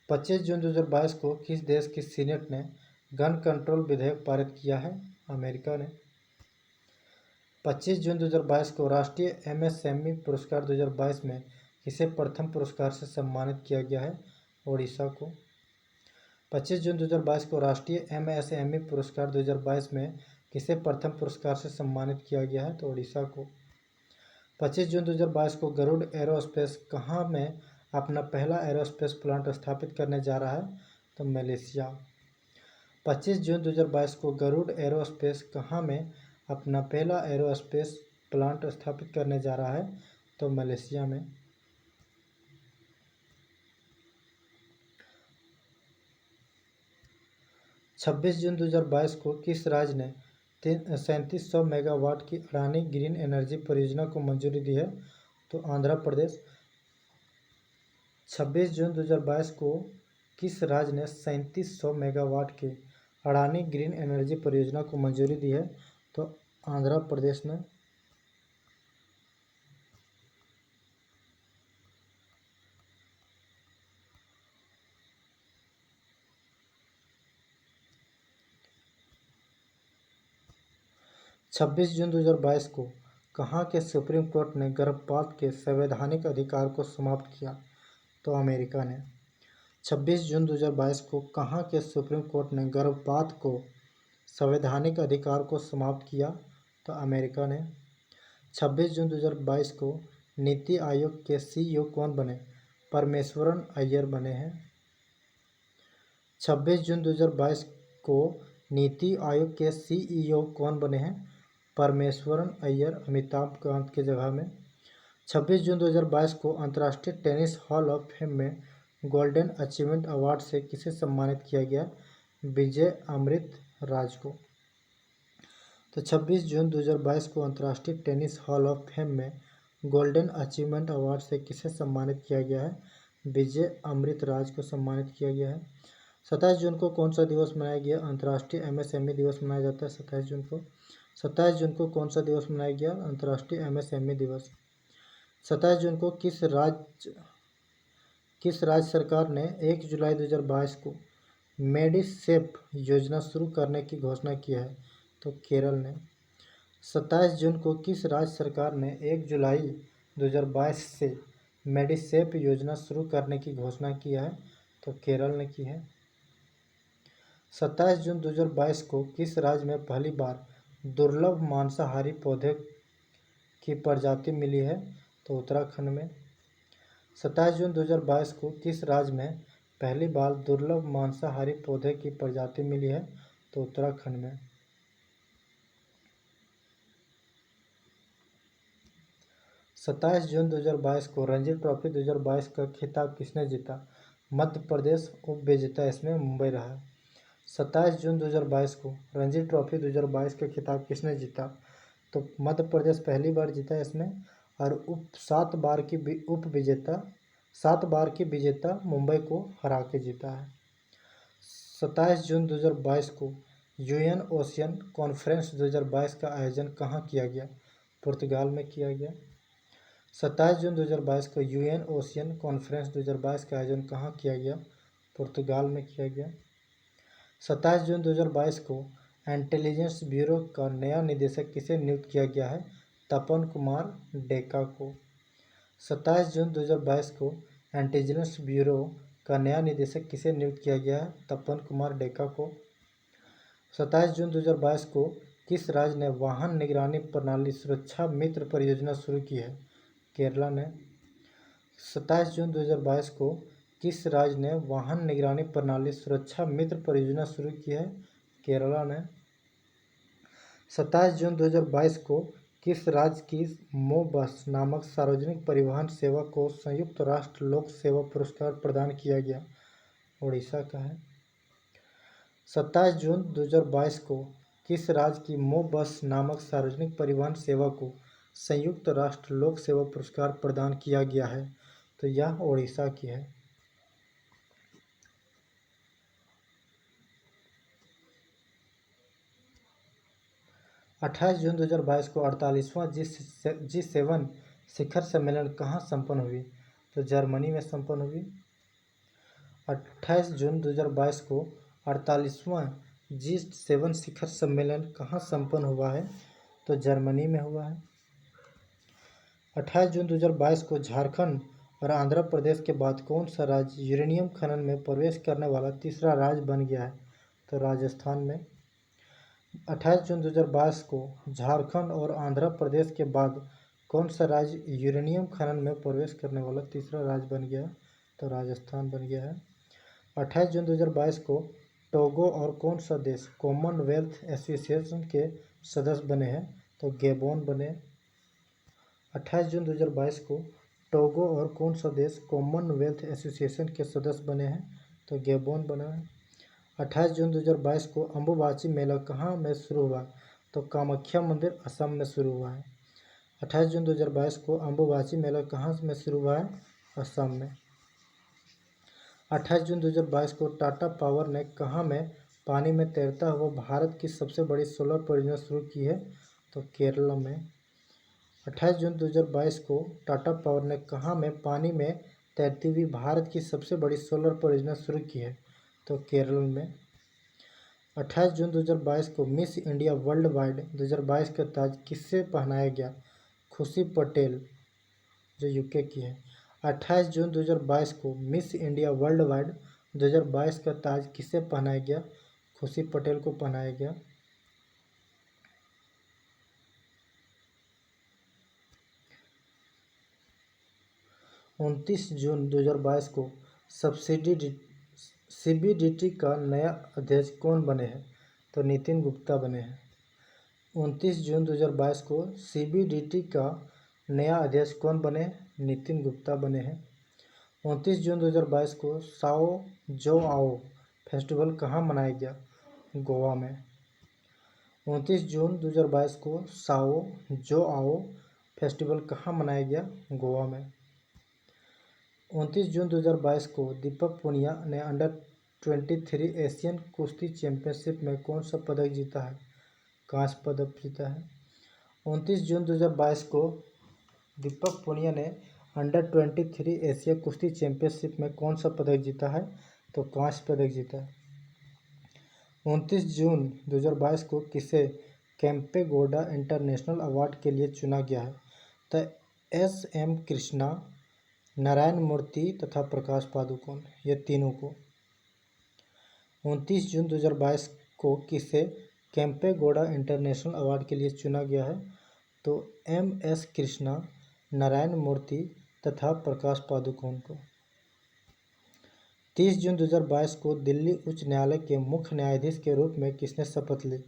25 जून 2022 को किस देश की सीनेट ने गन कंट्रोल विधेयक पारित किया है? अमेरिका ने। 25 जून 2022 को राष्ट्रीय MSME पुरस्कार 2022 में किसे प्रथम पुरस्कार से सम्मानित किया गया है? ओडिशा को। 25 जून 2022 को राष्ट्रीय MSME पुरस्कार 2022 में किसे प्रथम पुरस्कार से सम्मानित किया गया है? तो ओडिशा को। 25 जून 2022 को गरुड़ एरोस्पेस कहाँ में अपना पहला एरोस्पेस प्लांट स्थापित करने जा रहा है? तो मलेशिया। 25 जून 2022 को गरुड़ एरोस्पेस कहाँ में अपना पहला एरोस्पेस प्लांट स्थापित करने जा रहा है? तो मलेशिया में। 26 जून 2022 को किस राज्य ने 3700 मेगावाट की अडानी ग्रीन एनर्जी परियोजना को मंजूरी दी है? तो आंध्र प्रदेश। 26 जून 2022 को किस राज्य ने 3700 मेगावाट की अडानी ग्रीन एनर्जी परियोजना को मंजूरी दी है? तो आंध्र प्रदेश ने। 26 जून 2022 को कहाँ के सुप्रीम कोर्ट ने गर्भपात के संवैधानिक अधिकार को समाप्त किया? तो अमेरिका ने। 26 जून 2022 को कहाँ के सुप्रीम कोर्ट ने गर्भपात को संवैधानिक अधिकार को समाप्त किया? तो अमेरिका ने। 26 जून 2022 को नीति आयोग के सीईओ कौन बने? परमेश्वरन अय्यर बने हैं। 26 जून 2022 को नीति आयोग के सीईओ कौन बने हैं? परमेश्वरन अय्यर, अमिताभ कांत की जगह में। 26 जून 2022 को अंतर्राष्ट्रीय टेनिस हॉल ऑफ फेम में गोल्डन अचीवमेंट अवार्ड से किसे सम्मानित किया गया? विजय अमृतराज को। तो 26 जून 2022 को अंतर्राष्ट्रीय टेनिस हॉल ऑफ फेम में गोल्डन अचीवमेंट अवार्ड से किसे सम्मानित किया गया है? विजय अमृतराज को सम्मानित किया गया है। 27 जून को कौन सा दिवस मनाया गया? अंतर्राष्ट्रीय एमएसएमई दिवस मनाया जाता है 27 जून को। 27 जून को कौन सा दिवस मनाया गया? अंतर्राष्ट्रीय एमएसएमई दिवस। 27 जून को किस राज्य सरकार ने 1 जुलाई 2022 को मेडिसेप योजना शुरू करने की घोषणा की है? तो केरल ने। 27 जून को किस राज्य सरकार ने 1 जुलाई 2022 से मेडिसेप योजना शुरू करने की घोषणा की है? तो केरल ने की है। 27 जून 2022 को किस राज्य में पहली बार दुर्लभ मांसाहारी पौधे की प्रजाति मिली है? तो उत्तराखंड में। 27 जून 2022 को किस राज्य में पहली बार दुर्लभ मांसाहारी पौधे की प्रजाति मिली है? तो उत्तराखंड में। 27 जून 2022 को रणजी ट्रॉफी 2022 का खिताब किसने जीता? मध्य प्रदेश उप विजेता इसमें मुंबई रहा। 27 जून 2022 को रणजी ट्रॉफी 2022 का खिताब किसने जीता? तो मध्य प्रदेश पहली बार जीता इसमें, और 7 बार की विजेता मुंबई को हरा के जीता है। 27 जून 2022 को यूएन ओशियन कॉन्फ्रेंस 2022 का आयोजन कहाँ किया गया? पुर्तगाल में किया गया। 27 जून 2022 को यूएन ओशियन कॉन्फ्रेंस 2022 का आयोजन कहाँ किया गया? पुर्तगाल में किया गया। 27 जून 2022 को इंटेलिजेंस ब्यूरो का नया निदेशक किसे नियुक्त किया गया है? तपन कुमार डेका को। 27 जून 2022 को इंटेलिजेंस ब्यूरो का नया निदेशक किसे नियुक्त किया गया है? तपन कुमार डेका को। 27 जून 2022 को किस राज्य ने वाहन निगरानी प्रणाली सुरक्षा मित्र परियोजना शुरू की है? केरला ने। 27 जून 2022 को किस राज्य ने वाहन निगरानी प्रणाली सुरक्षा मित्र परियोजना शुरू की है? केरला ने। 27 जून 2022 को किस राज्य की मो बस नामक सार्वजनिक परिवहन सेवा को संयुक्त राष्ट्र लोक सेवा पुरस्कार प्रदान किया गया? ओडिशा का है। 27 जून 2022 को किस राज्य की मो बस नामक सार्वजनिक परिवहन सेवा को संयुक्त राष्ट्र लोक सेवा पुरस्कार प्रदान किया गया है? तो यह ओडिशा की है। 28 जून 2022 को 48वां G7 शिखर सम्मेलन कहाँ संपन्न हुई? तो जर्मनी में संपन्न हुई। 28 जून 2022 को 48वां G7 शिखर सम्मेलन कहाँ संपन्न हुआ है? तो जर्मनी में हुआ है। 28 जून 2022 को झारखंड और आंध्र प्रदेश के बाद कौन सा राज्य यूरेनियम खनन में प्रवेश करने वाला तीसरा राज्य बन गया है? तो राजस्थान में। 28 जून 2022 को झारखंड और आंध्र प्रदेश के बाद कौन सा राज्य यूरेनियम खनन में प्रवेश करने वाला तीसरा राज्य बन गया? तो राजस्थान बन गया है। 28 जून 2022 को टोगो और कौन सा देश कॉमनवेल्थ एसोसिएशन के सदस्य बने हैं? तो गैबोन बने। 28 जून 2022 को टोगो और कौन सा देश कॉमनवेल्थ एसोसिएशन के सदस्य बने हैं? तो गैबोन बना है। 28 जून 2022 को अम्बुबाची मेला कहाँ में शुरू हुआ? तो कामाख्या मंदिर असम में शुरू हुआ है। 28 जून 2022 को अम्बुबाची मेला कहाँ में शुरू हुआ है? असम में। 28 जून 2022 को टाटा पावर ने कहाँ में पानी में तैरता हुआ भारत की सबसे बड़ी सोलर परियोजना शुरू की है? तो केरल में। 28 जून 2022 को टाटा पावर ने कहाँ में पानी में तैरती हुई भारत की सबसे बड़ी सोलर परियोजना शुरू की है? तो केरल में। 28 जून 2022 को मिस इंडिया वर्ल्ड वाइड 2022 का ताज किससे पहनाया गया? खुशी पटेल जो यूके की है। 28 जून 2022 को मिस इंडिया वर्ल्ड वाइड 2022 का ताज किसे पहनाया गया? खुशी पटेल को पहनाया गया। उनतीस जून 2022 को सीबीडीटी का नया अध्यक्ष कौन बने हैं? तो नितिन गुप्ता बने हैं। 29 जून 2022 को सीबीडीटी का नया अध्यक्ष कौन बने? नितिन गुप्ता बने हैं। 29 जून 2022 को साओ जोआओ फेस्टिवल कहाँ मनाया गया? गोवा में। 29 जून 2022 को साओ जोआओ फेस्टिवल कहाँ मनाया गया? गोवा में। 29 जून 2022 को दीपक पुनिया ने अंडर-23 एशियन कुश्ती चैंपियनशिप में कौन सा पदक जीता है? कांस्य पदक जीता है। 29 जून 2022 को दीपक पुनिया ने अंडर-23 एशिया कुश्ती चैंपियनशिप में कौन सा पदक जीता है? तो कांस्य पदक जीता है। 29 जून 2022 को किसे केम्पेगौड़ा इंटरनेशनल अवार्ड के लिए चुना गया है? तो एस.एम. कृष्णा, नारायण मूर्ति तथा प्रकाश पादुकोण, ये तीनों को। 29 जून 2022 को किसे केम्पेगौड़ा इंटरनेशनल अवार्ड के लिए चुना गया है? तो एम.एस. कृष्णा, नारायण मूर्ति तथा प्रकाश पादुकोण को। 30 जून 2022 को दिल्ली उच्च न्यायालय के मुख्य न्यायाधीश के रूप में किसने शपथ ली?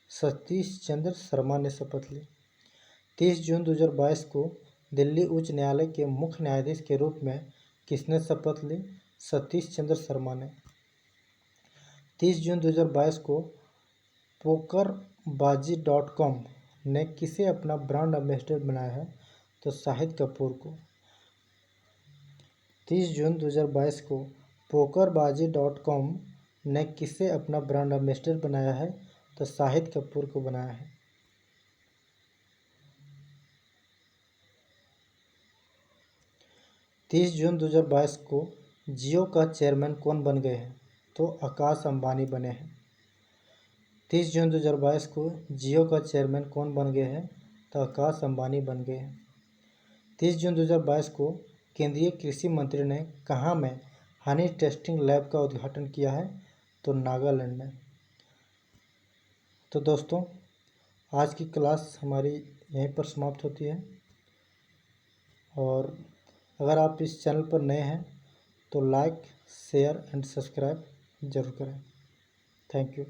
सतीश चंद्र शर्मा ने शपथ ली। 30 जून 2022 को दिल्ली उच्च न्यायालय के मुख्य न्यायाधीश के रूप में किसने शपथ ली? सतीश चंद्र शर्मा ने। 30 जून 2022 को पोकरबाजी.com ने किसे अपना ब्रांड एम्बेसडर बनाया है? तो शाहिद कपूर को। 30 जून 2022 को पोकरबाजी.com ने किसे अपना ब्रांड एम्बेसडर बनाया है? तो शाहिद कपूर को बनाया है। 30 जून 2022 को जियो का चेयरमैन कौन बन गए हैं? तो आकाश अंबानी बने हैं। 30 जून 2022 को जियो का चेयरमैन कौन बन गए हैं? तो आकाश अंबानी बन गए हैं। 30 जून 2022 को केंद्रीय कृषि मंत्री ने कहाँ में हनी टेस्टिंग लैब का उद्घाटन किया है? तो नागालैंड में। तो दोस्तों, आज की क्लास हमारी यहीं पर समाप्त होती है। और अगर आप इस चैनल पर नए हैं तो लाइक, शेयर एंड सब्सक्राइब ज़रूर करें। Thank you.